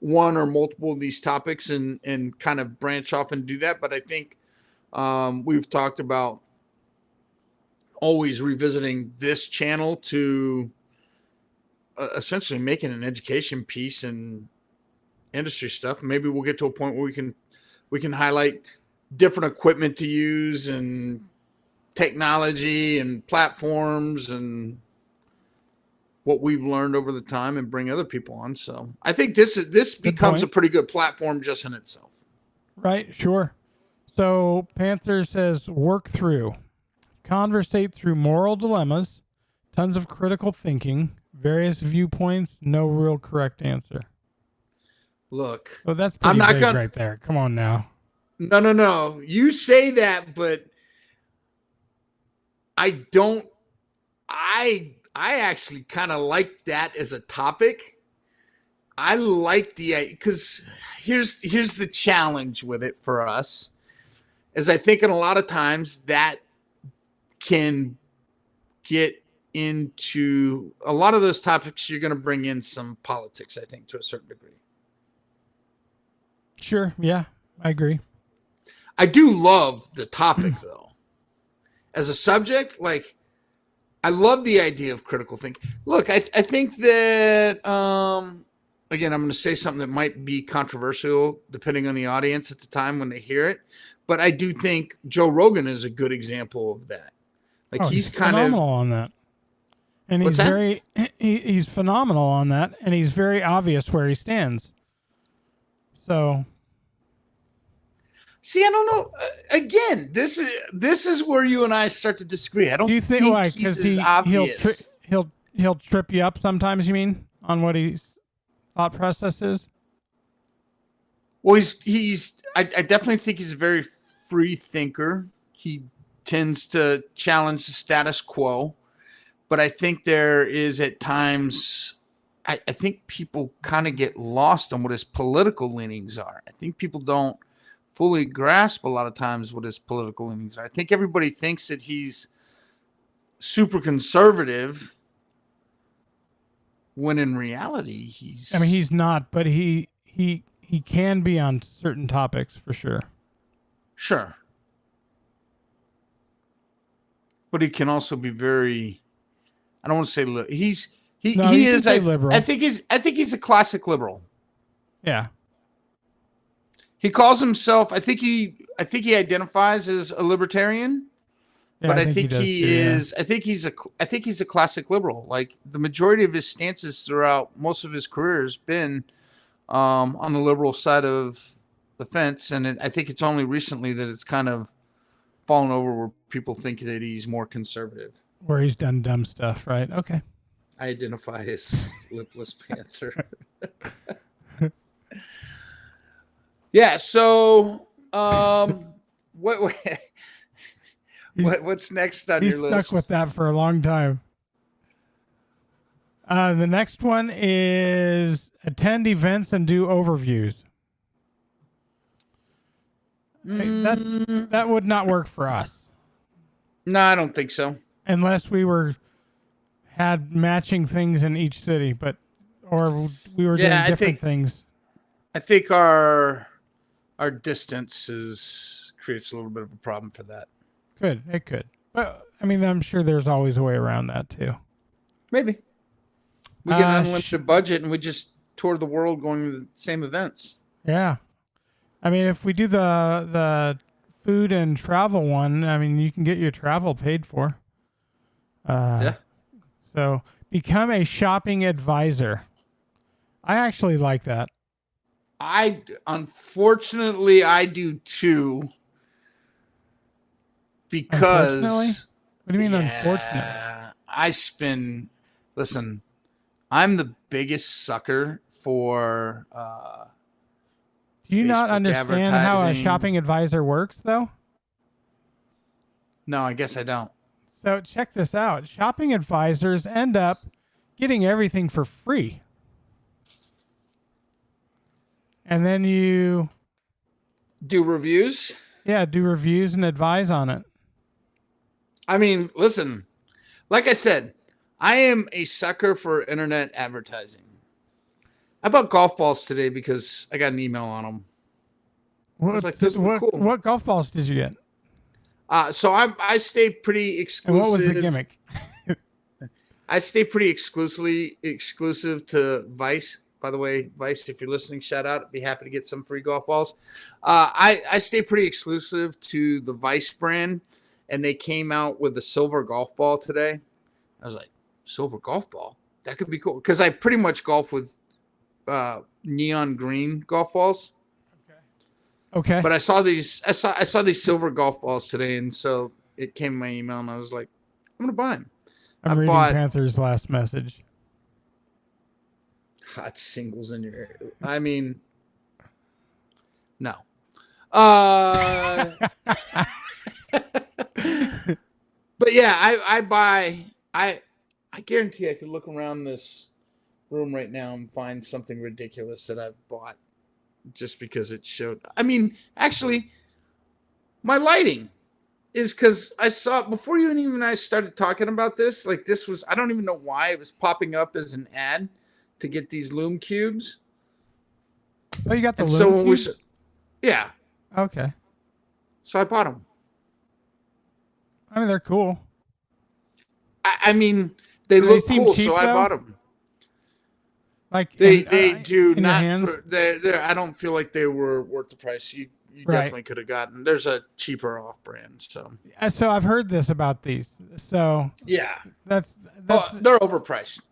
one or multiple of these topics and kind of branch off and do that. But I think we've talked about always revisiting this channel to essentially making an education piece and industry stuff. Maybe we'll get to a point where we can highlight different equipment to use and technology and platforms and what we've learned over the time and bring other people on. So I think this becomes a pretty good platform just in itself. Right. Sure. So Panther says, work through, conversate through moral dilemmas, tons of critical thinking, various viewpoints, no real correct answer. Look, well, that's pretty big right there. Come on now. No. You say that, but I actually kind of like that as a topic. I like because here's the challenge with it for us, is I think in a lot of times that can get into a lot of those topics. You're going to bring in some politics, I think, to a certain degree. Sure. Yeah, I agree. I do love the topic though. As a subject, like, I love the idea of critical thinking. Look, I think that, again, I'm going to say something that might be controversial depending on the audience at the time when they hear it. But I do think Joe Rogan is a good example of that. Like, he's kind of phenomenal on that. And he's phenomenal on that. And he's very obvious where he stands. So... See, I don't know. Again, this is where you and I start to disagree. I don't. Do you think like because he'll trip you up sometimes? You mean on what his thought process is? Well, I definitely think he's a very free thinker. He tends to challenge the status quo, but I think there is at times. I think people kind of get lost on what his political leanings are. I think people don't fully grasp a lot of times what his political leanings are. I think everybody thinks that he's super conservative when in reality he's not, but he can be on certain topics for sure. Sure. But he can also be very, I don't want to say he is liberal. I think he's a classic liberal. Yeah. He calls himself. I think he identifies as a libertarian, but I think he is. I think he's a classic liberal. Like the majority of his stances throughout most of his career has been on the liberal side of the fence, and I think it's only recently that it's kind of fallen over where people think that he's more conservative. Where he's done dumb stuff, right? Okay. I identify as lipless panther. Yeah. So, what's next on your list? He's stuck with that for a long time. The next one is attend events and do overviews. That would not work for us. No, I don't think so. Unless we had matching things in each city, or we were doing different things. I think our our distance creates a little bit of a problem for that. It could. But I mean, I'm sure there's always a way around that too. Maybe we get an unlimited budget and we just tour the world going to the same events. Yeah. I mean, if we do the food and travel one, I mean, you can get your travel paid for. Yeah. So become a shopping advisor. I actually like that. Unfortunately, I do too. Because what do you mean unfortunately? Listen, I'm the biggest sucker for do you not understand how a shopping advisor works though? No, I guess I don't. So check this out. Shopping advisors end up getting everything for free. And then you do reviews? Yeah, do reviews and advise on it. I mean, listen, like I said, I am a sucker for internet advertising. I bought golf balls today because I got an email on them. I was like, this is cool. What golf balls did you get? So I stay pretty exclusive. And what was the gimmick? I stay pretty exclusive to Vice. By the way, Vice, if you're listening, shout out. I'd be happy to get some free golf balls. I stay pretty exclusive to the Vice brand, and they came out with a silver golf ball today. I was like, silver golf ball? That could be cool. Because I pretty much golf with neon green golf balls. Okay. But I saw these silver golf balls today, and so it came in my email, and I was like, I'm gonna buy them. I'm reading Panther's last message. Hot singles in your area. I mean, no. But yeah, I guarantee I could look around this room right now and find something ridiculous that I've bought just because it showed. I mean, actually, my lighting is because I saw before you and even I started talking about this. Like this was, I don't even know why it was popping up as an ad to get these Lume cubes. Oh, you got the Lume cubes? Yeah. Okay. So I bought them. I mean, they're cool. I mean, they look cool, cheap, so I bought them. Like they do not. I don't feel like they were worth the price. You definitely could have gotten. There's a cheaper off brand. So I've heard this about these. So yeah, that's they're overpriced.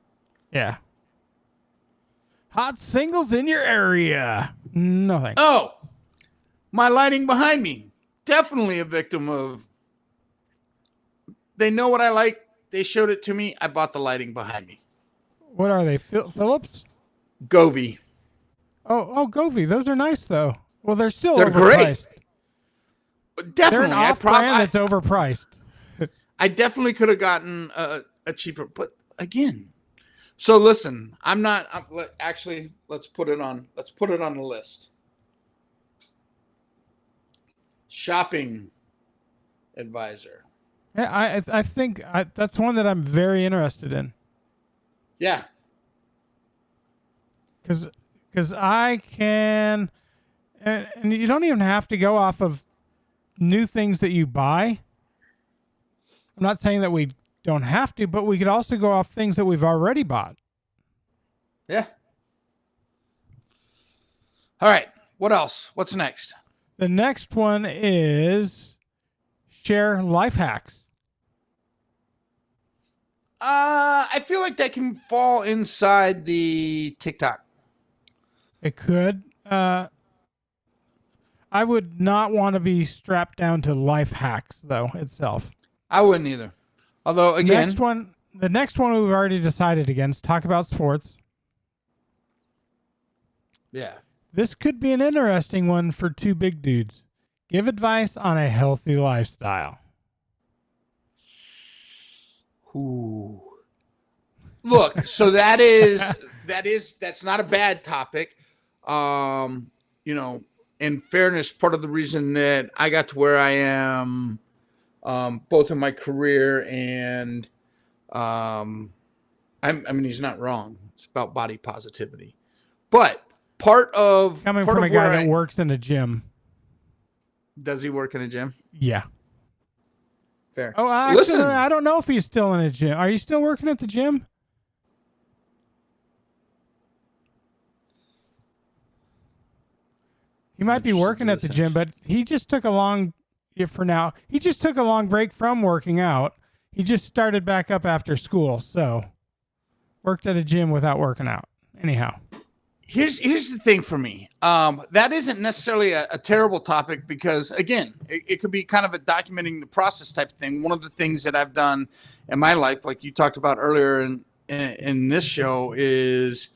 Yeah. Hot singles in your area. No thanks. Oh, my lighting behind me. Definitely a victim of. They know what I like. They showed it to me. I bought the lighting behind me. What are they? Philips? Govee. Oh, Govee. Those are nice though. Well, they're Great. overpriced. Definitely. They're an off-brand that's overpriced. I definitely could have gotten a cheaper, but again. So listen, actually, let's put it on the list. Shopping advisor. Yeah, I think that's one that I'm very interested in. Yeah. Because I can, and you don't even have to go off of new things that you buy. I'm not saying that we don't have to, but we could also go off things that we've already bought. Yeah. All right. What else? What's next? The next one is share life hacks. I feel like that can fall inside the TikTok. It could. I would not want to be strapped down to life hacks though itself. I wouldn't either. Although again, the next one we've already decided against. Talk about sports. Yeah. This could be an interesting one for two big dudes. Give advice on a healthy lifestyle. Ooh. Look, so that's not a bad topic. In fairness, part of the reason that I got to where I am, both in my career and, I mean, he's not wrong. It's about body positivity, but coming from a guy that works in a gym. Does he work in a gym? Yeah. Fair. Oh, actually, Listen, I don't know if he's still in a gym. Are you still working at the gym? He I'm might be interested working to at the listen. gym, but he just took a long, yeah, for now, he just took a long break from working out. He just started back up after school, so worked at a gym without working out. Anyhow, Here's the thing for me. That isn't necessarily a terrible topic because again, it could be kind of a documenting the process type of thing. One of the things that I've done in my life, like you talked about earlier in this show, is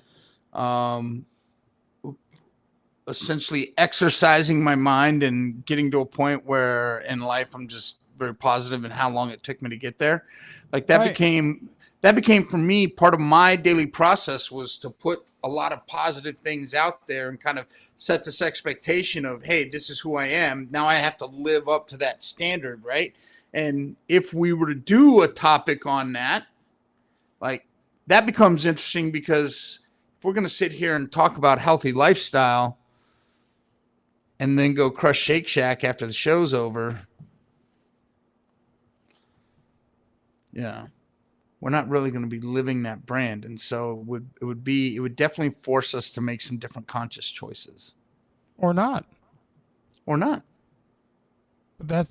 essentially exercising my mind and getting to a point where in life I'm just very positive in how long it took me to get there. Like that right. became for me part of my daily process was to put a lot of positive things out there and kind of set this expectation of, hey, this is who I am. Now I have to live up to that standard, right? And if we were to do a topic on that, like that becomes interesting because if we're going to sit here and talk about healthy lifestyle and then go crush Shake Shack after the show's over, yeah, we're not really going to be living that brand. And so it would definitely force us to make some different conscious choices Or not. or not. But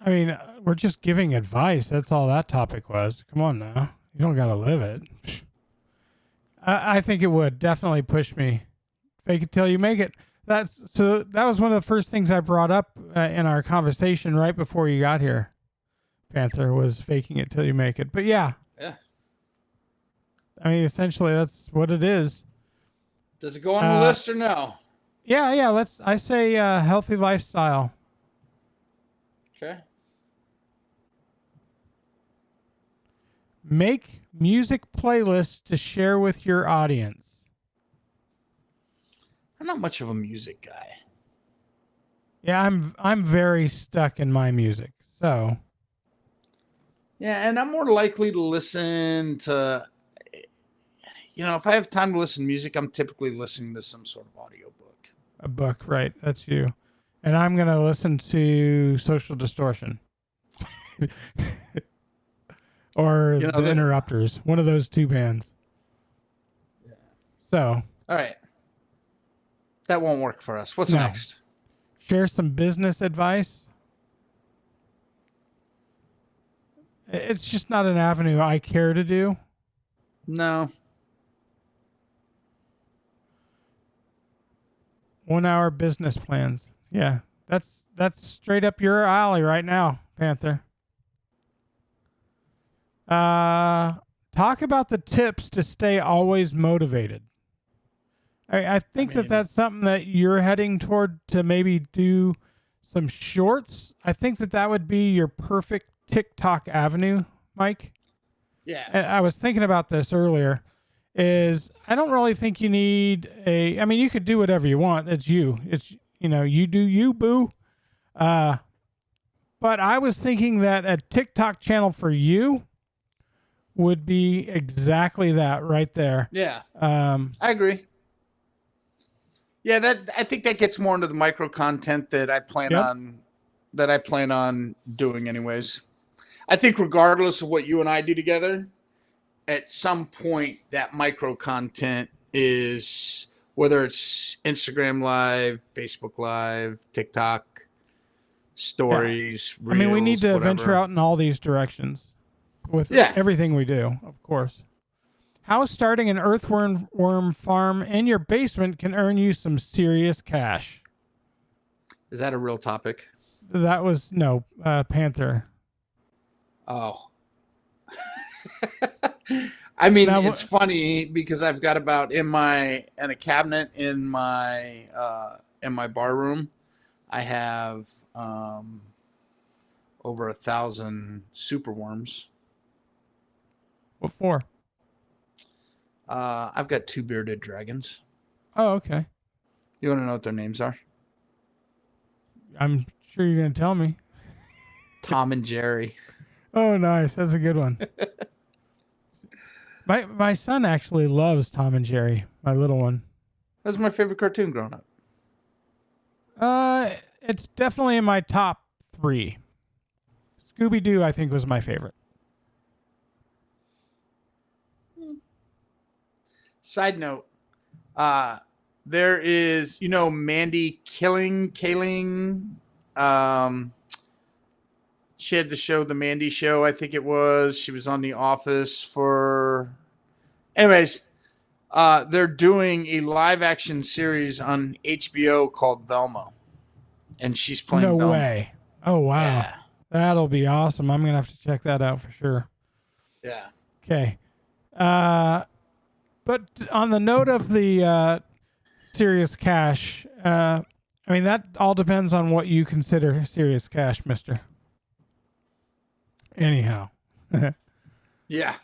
I mean, we're just giving advice. That's all that topic was. Come on now. You don't got to live it. I think it would definitely push me. Fake it till you make it. That was one of the first things I brought up in our conversation right before you got here, Panther, was faking it till you make it. But yeah. Yeah. I mean, essentially, that's what it is. Does it go on the list or no? Yeah. I say healthy lifestyle. Okay. Make music playlists to share with your audience. I'm not much of a music guy. Yeah, I'm very stuck in my music. So, Yeah, and I'm more likely to listen to, if I have time to listen to music, I'm typically listening to some sort of audiobook. a book, right? That's you. And I'm going to listen to Social Distortion. Or the Interrupters, one of those two bands. Yeah. So, all right. That won't work for us. What's next? Share some business advice. It's just not an avenue I care to do. No. 1 hour business plans. Yeah, that's straight up your alley right now, Panther. Talk about the tips to stay always motivated. I think that's something that you're heading toward, to maybe do some shorts. I think that would be your perfect TikTok avenue, Mike. Yeah. And I was thinking about this earlier. I don't really think you need I mean, you could do whatever you want. It's you. You do you, boo. But I was thinking that a TikTok channel for you would be exactly that right there. Yeah. I agree. Yeah, I think that gets more into the micro content that I plan on doing anyways. I think regardless of what you and I do together, at some point that micro content is, whether it's Instagram Live, Facebook Live, TikTok, stories, Reels, I mean, we need to whatever. venture out in all these directions with everything we do, of course. How starting an earthworm farm in your basement can earn you some serious cash. Is that a real topic? That was Panther. Oh. I mean, it's funny because I've got about in a cabinet in my bar room, I have over 1,000 superworms. What for? I've got 2 bearded dragons. Oh, okay. You want to know what their names are? I'm sure you're going to tell me. Tom and Jerry. Oh, nice. That's a good one. My son actually loves Tom and Jerry, my little one. That was my favorite cartoon growing up. It's definitely in my top 3. Scooby-Doo, I think, was my favorite. Side note, there is, Mandy Kaling. She had the show, The Mandy Show, I think it was. She was on The Office for. Anyways, they're doing a live action series on HBO called Velma, and she's playing No Velma. way. Oh, wow. Yeah. That'll be awesome. I'm going to have to check that out for sure. Yeah. Okay. But on the note of the serious cash, I mean, that all depends on what you consider serious cash, mister. Anyhow. Yeah.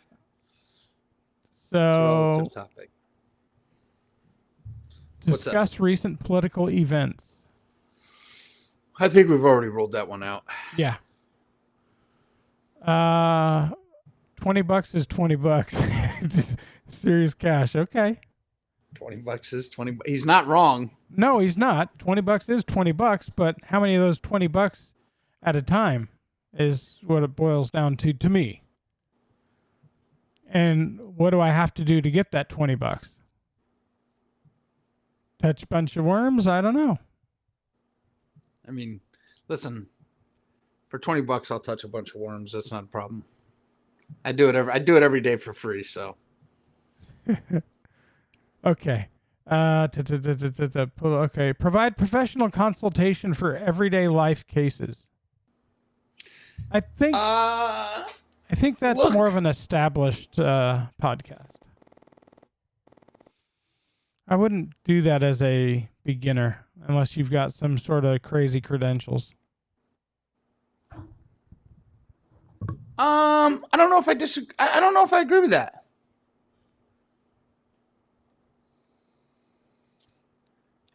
It's a So, relative topic. What's up? discuss recent political events. I think we've already rolled that one out. Yeah. $20 is $20. Serious cash. Okay. $20 is $20. He's not wrong. No, he's not. $20 is $20, but how many of those $20 at a time is what it boils down to me. And what do I have to do to get that $20? Touch a bunch of worms? I don't know. I mean, listen, for $20, I'll touch a bunch of worms. That's not a problem. I do it every day for free. So, okay. Okay. Provide professional consultation for everyday life cases. I think that's more of an established podcast. I wouldn't do that as a beginner unless you've got some sort of crazy credentials. I don't know if I disagree. I don't know if I agree with that.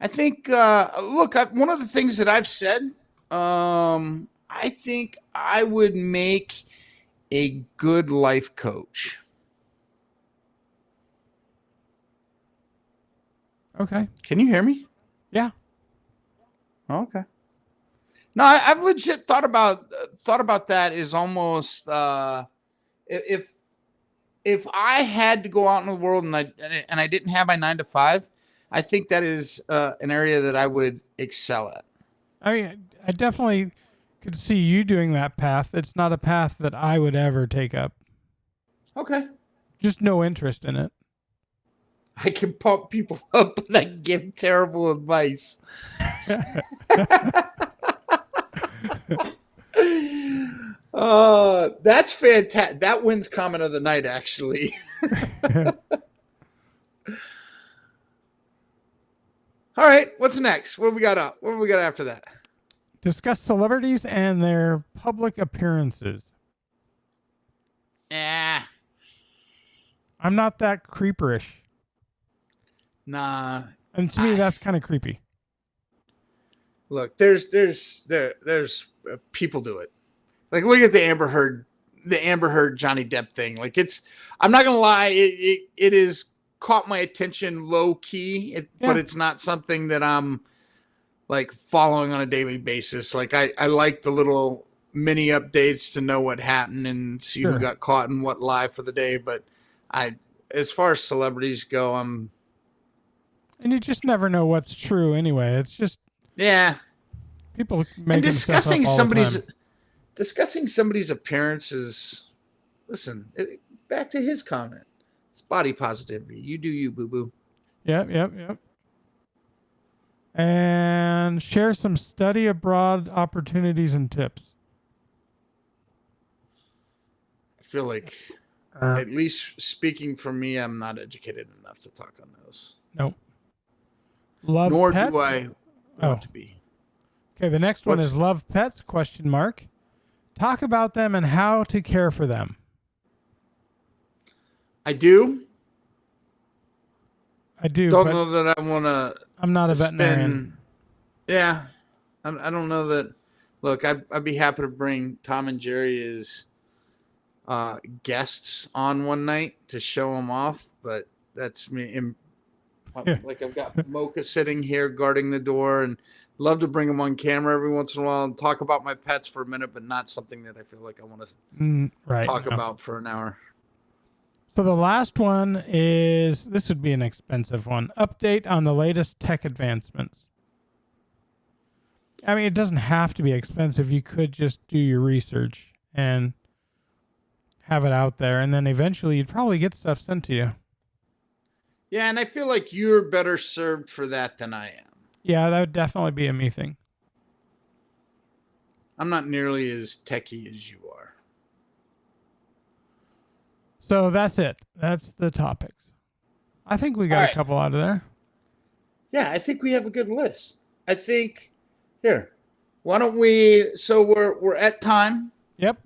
I think, one of the things that I've said, I think I would make a good life coach. Okay. Can you hear me? Yeah. Oh, okay. No, I've legit thought about that as almost if I had to go out in the world and I didn't have my 9 to 5, I think that is an area that I would excel at. I mean, I definitely could see you doing that path. It's not a path that I would ever take up. Okay. Just no interest in it. I can pump people up, but I give terrible advice. That's fantastic. That wins comment of the night, actually. All right, what's next? What do we got up? What do we got after that? Discuss celebrities and their public appearances. Yeah. I'm not that creeperish. Nah. And to me, that's kind of creepy. Look, there's people do it. Like, look at the Amber Heard Johnny Depp thing. Like, I'm not gonna lie, it is caught my attention low key, but it's not something that I'm like following on a daily basis. Like, I like the little mini updates to know what happened and see who got caught and what lie for the day. But as far as celebrities go, and you just never know what's true anyway. It's just people making discussing stuff up all the time. Discussing somebody's appearances. Listen, back to his comment. It's body positivity. You do you, boo boo. Yep. And share some study abroad opportunities and tips. I feel like, at least speaking for me, I'm not educated enough to talk on those. Nope. Love Nor pets? do I want to be. Okay, the next one is love pets, ? Talk about them and how to care for them. I do. Don't but know that I want to. I'm not a veterinarian. Yeah. I don't know that. Look, I'd be happy to bring Tom and Jerry as guests on one night to show them off, but that's me. Like I've got Mocha sitting here guarding the door, and love to bring him on camera every once in a while and talk about my pets for a minute, but not something that I feel like I want to talk about for an hour. So the last one is, this would be an expensive one. Update on the latest tech advancements. I mean, it doesn't have to be expensive. You could just do your research and have it out there, and then eventually you'd probably get stuff sent to you. Yeah, and I feel like you're better served for that than I am. Yeah, that would definitely be a me thing. I'm not nearly as techie as you are. So that's it. That's the topics. I think we got a couple out of there. Yeah, I think we have a good list. I think, here, why don't we, so we're at time. Yep.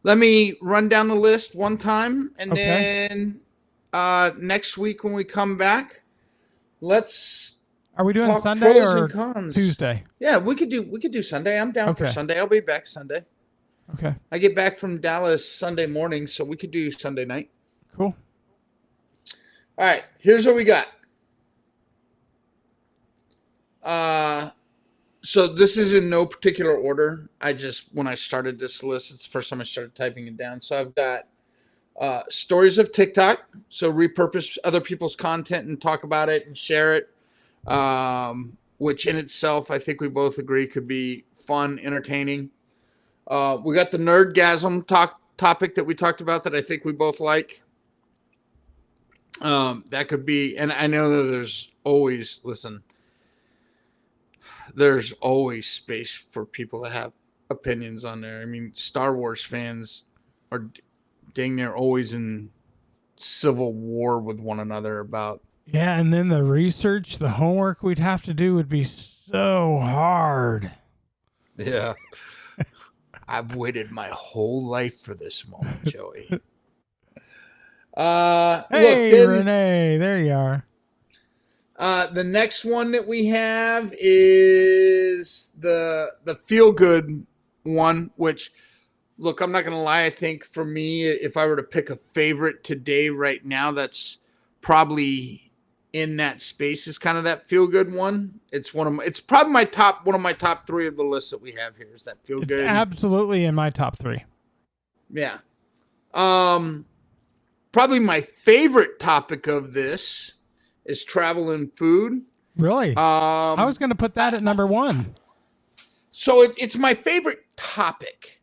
Let me run down the list one time, and then next week when we come back, let's Are we doing talk Sunday pros or and cons. Tuesday? Yeah, we could do Sunday. I'm down for Sunday. I'll be back Sunday. Okay. I get back from Dallas Sunday morning, so we could do Sunday night. Cool. All right, here's what we got. So this is in no particular order. When I started this list, it's the first time I started typing it down. So I've got stories of TikTok. So repurpose other people's content and talk about it and share it, which in itself, I think we both agree could be fun, entertaining. We got the nerdgasm topic that we talked about that I think we both like. That could be, and I know that there's always space for people to have opinions on there. I mean, Star Wars fans are dang near always in civil war with one another about. Yeah, and then the research, the homework we'd have to do would be so hard. Yeah. I've waited my whole life for this moment, Joey. Hey, Renee, there you are. The next one that we have is the feel good one, which, look, I'm not going to lie. I think for me, if I were to pick a favorite today, right now, that's probably in that space is kind of that feel good one. It's probably one of my top three of the list that we have here is that feel good. It's absolutely in my top three. Yeah. Probably my favorite topic of this is travel and food. Really? I was going to put that at number one. So it's my favorite topic.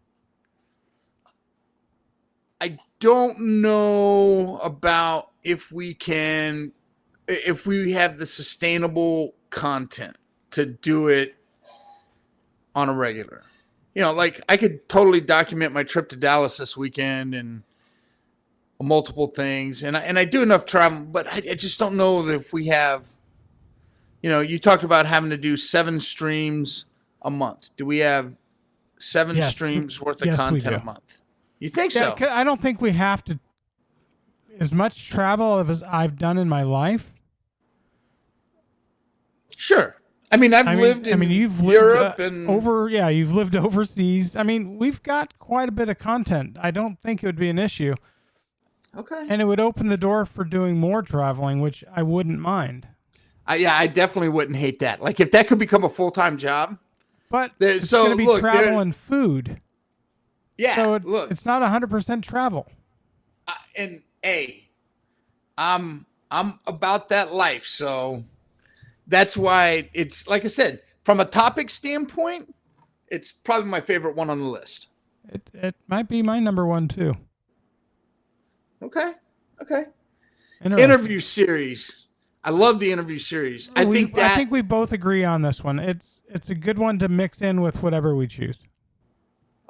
I don't know about if we have the sustainable content to do it on a regular. You know, like I could totally document my trip to Dallas this weekend and multiple things, and I do enough travel, but I just don't know if we have. You know, you talked about having to do 7 streams a month. Do we have 7 streams worth of content a month? You think so? I don't think we have to. As much travel as I've done in my life. Sure. I mean, you've Europe lived you've lived overseas. I mean, we've got quite a bit of content. I don't think it would be an issue. Okay. And it would open the door for doing more traveling, which I wouldn't mind. I definitely wouldn't hate that. Like if that could become a full-time job. But it's going to be travel and food. Yeah. So it's not 100% travel. And I'm about that life, so that's why it's like I said, from a topic standpoint, it's probably my favorite one on the list. It might be my number one too. Okay. Interview series. I love the interview series. I think we both agree on this one. It's a good one to mix in with whatever we choose.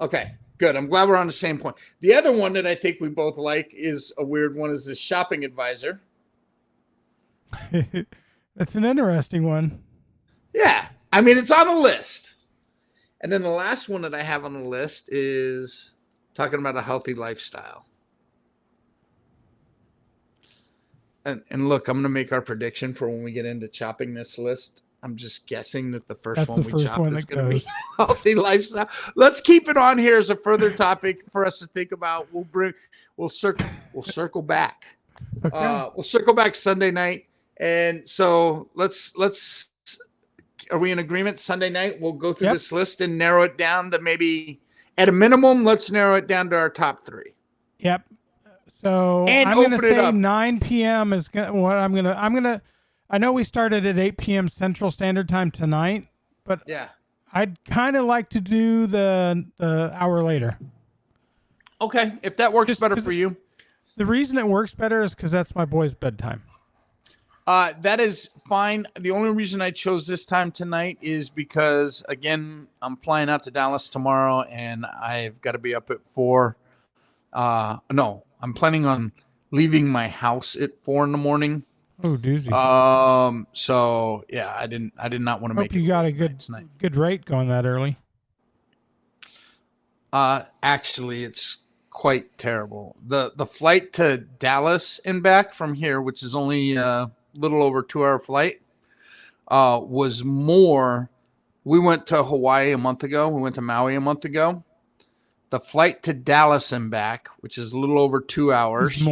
Okay, good. I'm glad we're on the same point. The other one that I think we both like is a weird one, is the shopping advisor. That's an interesting one. Yeah. I mean, it's on the list. And then the last one that I have on the list is talking about a healthy lifestyle. And look, I'm going to make our prediction for when we get into chopping this list. I'm just guessing that the first one we chop is going to be healthy lifestyle. Let's keep it on here as a further topic for us to think about. We'll circle back. Okay. We'll circle back Sunday night And so let's are we in agreement? Sunday night we'll go through Yep. this list and narrow it down to maybe at a minimum. Let's narrow it down to our top 3. Yep. So And I'm going to open it say up. 9 p.m. is what I'm going to. I know we started at 8 p.m. Central Standard Time tonight, but Yeah. I'd kind of like to do the hour later. Okay, if that works Just better 'cause for you. The reason it works better is because that's my boy's bedtime. That is fine. The only reason I chose this time tonight is because, again, I'm flying out to Dallas tomorrow, and I've got to be up at 4. No, I'm planning on leaving my house at 4 in the morning. Oh, doozy. So yeah, I did not want to make Hope you got a good rate going that early. Actually, it's quite terrible. The flight to Dallas and back from here, which is only a little over 2-hour flight, was more. We went to Hawaii a month ago. We went to Maui a month ago. The flight to Dallas and back, which is a little over 2 hours,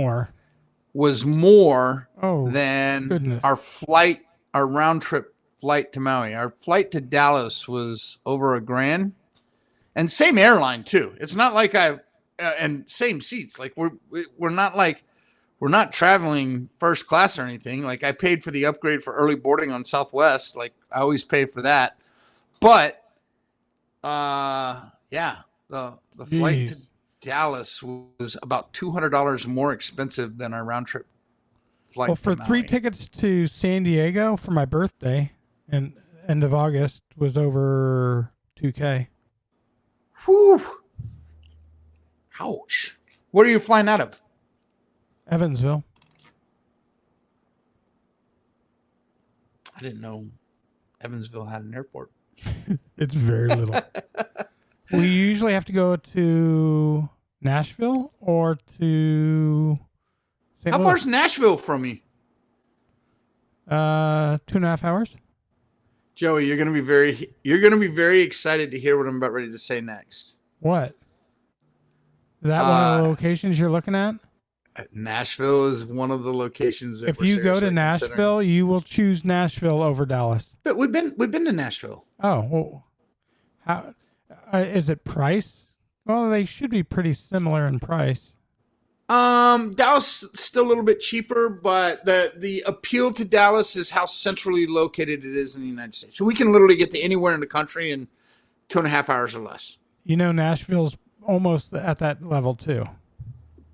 was more than goodness. our round trip flight to Maui. Our flight to Dallas was over $1,000, and same airline too. It's not like and same seats. Like we're not traveling first class or anything. Like I paid for the upgrade for early boarding on Southwest. Like I always pay for that. But yeah, the flight to Dallas was about $200 more expensive than our round trip flight. Well, for 3 tickets to San Diego for my birthday and end of August was over $2,000. Whew. Ouch. What are you flying out of? Evansville. I didn't know Evansville had an airport. It's very little. We usually have to go to Nashville or to St. How Louis. far is Nashville from you? 2.5 hours. Joey, you're gonna be very excited to hear what I'm about ready to say next. What? Is that one of the locations you're looking at? Nashville is one of the locations that if you go to Nashville, you will choose Nashville over Dallas. But we've been to Nashville. Oh, well, how is it price? Well, they should be pretty similar in price. Dallas still a little bit cheaper, but the appeal to Dallas is how centrally located it is in the United States. So we can literally get to anywhere in the country in 2.5 hours or less. You know, Nashville's almost at that level too.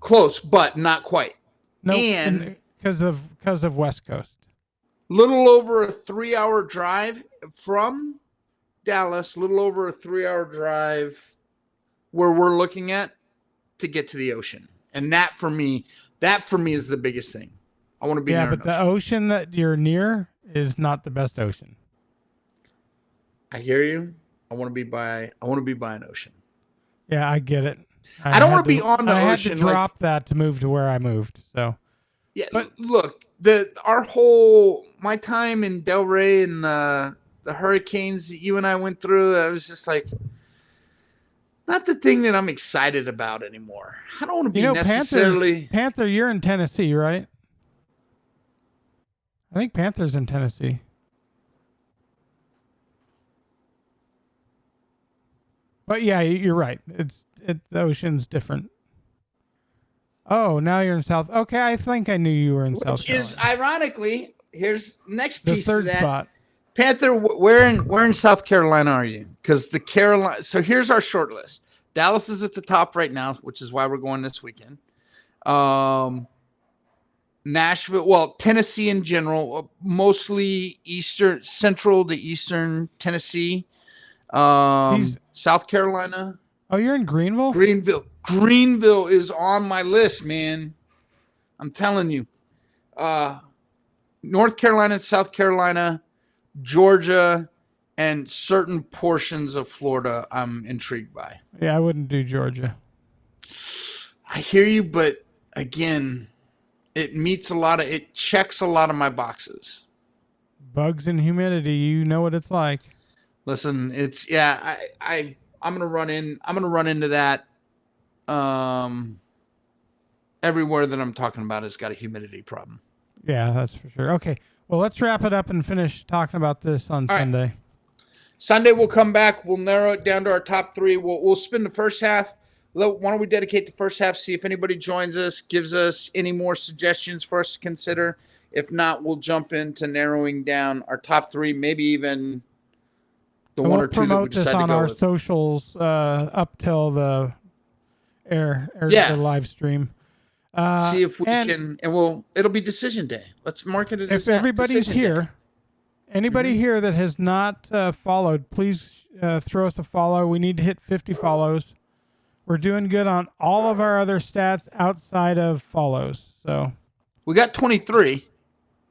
Close, but not quite. No, and because of West Coast. Little over a 3-hour drive from Dallas. Little over a 3-hour drive where we're looking at to get to the ocean. And that for me is the biggest thing. I want to be near but the ocean that you're near is not the best ocean. I hear you. I want to be by an ocean. Yeah, I get it. I don't want to be on the ocean. I had to drop that to move to where I moved. So yeah, but look, my time in Delray and the hurricanes that you and I went through, I was just like, not the thing that I'm excited about anymore. I don't want to be necessarily. Panther, you're in Tennessee, right? I think Panther's in Tennessee. But yeah, you're right. The ocean's different. Oh, now you're in South. Okay, I think I knew you were in South Carolina. Which is ironically, here's next piece the third of that. Spot. Panther, where in South Carolina are you? Because the Carolina. So here's our short list. Dallas is at the top right now, which is why we're going this weekend. Nashville, Tennessee in general, mostly central to eastern Tennessee. South Carolina. Oh, you're in Greenville? Greenville is on my list, man. I'm telling you. North Carolina, South Carolina, Georgia, and certain portions of Florida I'm intrigued by. Yeah, I wouldn't do Georgia. I hear you, but again, it checks a lot of my boxes. Bugs and humidity, you know what it's like. Listen, I'm gonna run into that. Everywhere that I'm talking about has got a humidity problem. Yeah, that's for sure. Okay. Well, let's wrap it up and finish talking about this on All right. Sunday. Sunday we'll come back. We'll narrow it down to our top 3. We'll spin the first half. Why don't we dedicate the first half? See if anybody joins us, gives us any more suggestions for us to consider. If not, we'll jump into narrowing down our top 3, maybe even the And one we'll or two that we promote this decide to on go our with. socials up till the Yeah. the live stream. See if we and can, and it'll be decision day. Let's market it as if everybody's decision here, day. anybody here that has not followed, please throw us a follow. We need to hit 50 follows. We're doing good on all of our other stats outside of follows. So We got 23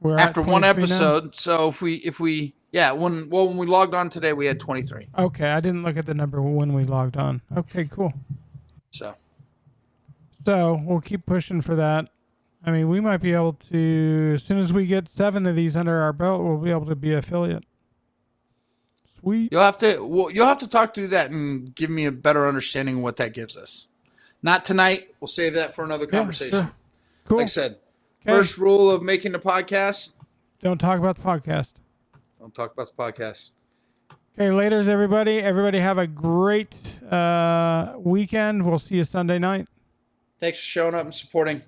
we're after at one 23 now? episode. So if we when we logged on today, we had 23. Okay, I didn't look at the number when we logged on. Okay, cool. So we'll keep pushing for that. I mean, we might be able to, as soon as we get 7 of these under our belt, we'll be able to be affiliate. Sweet. You'll have to talk through that and give me a better understanding of what that gives us. Not tonight. We'll save that for another conversation. Sure. Cool. Like I said, Okay. first rule of making the podcast: Don't talk about the podcast. don't talk about the podcast. Okay, laters, everybody. Everybody have a great weekend. We'll see you Sunday night. Thanks for showing up and supporting.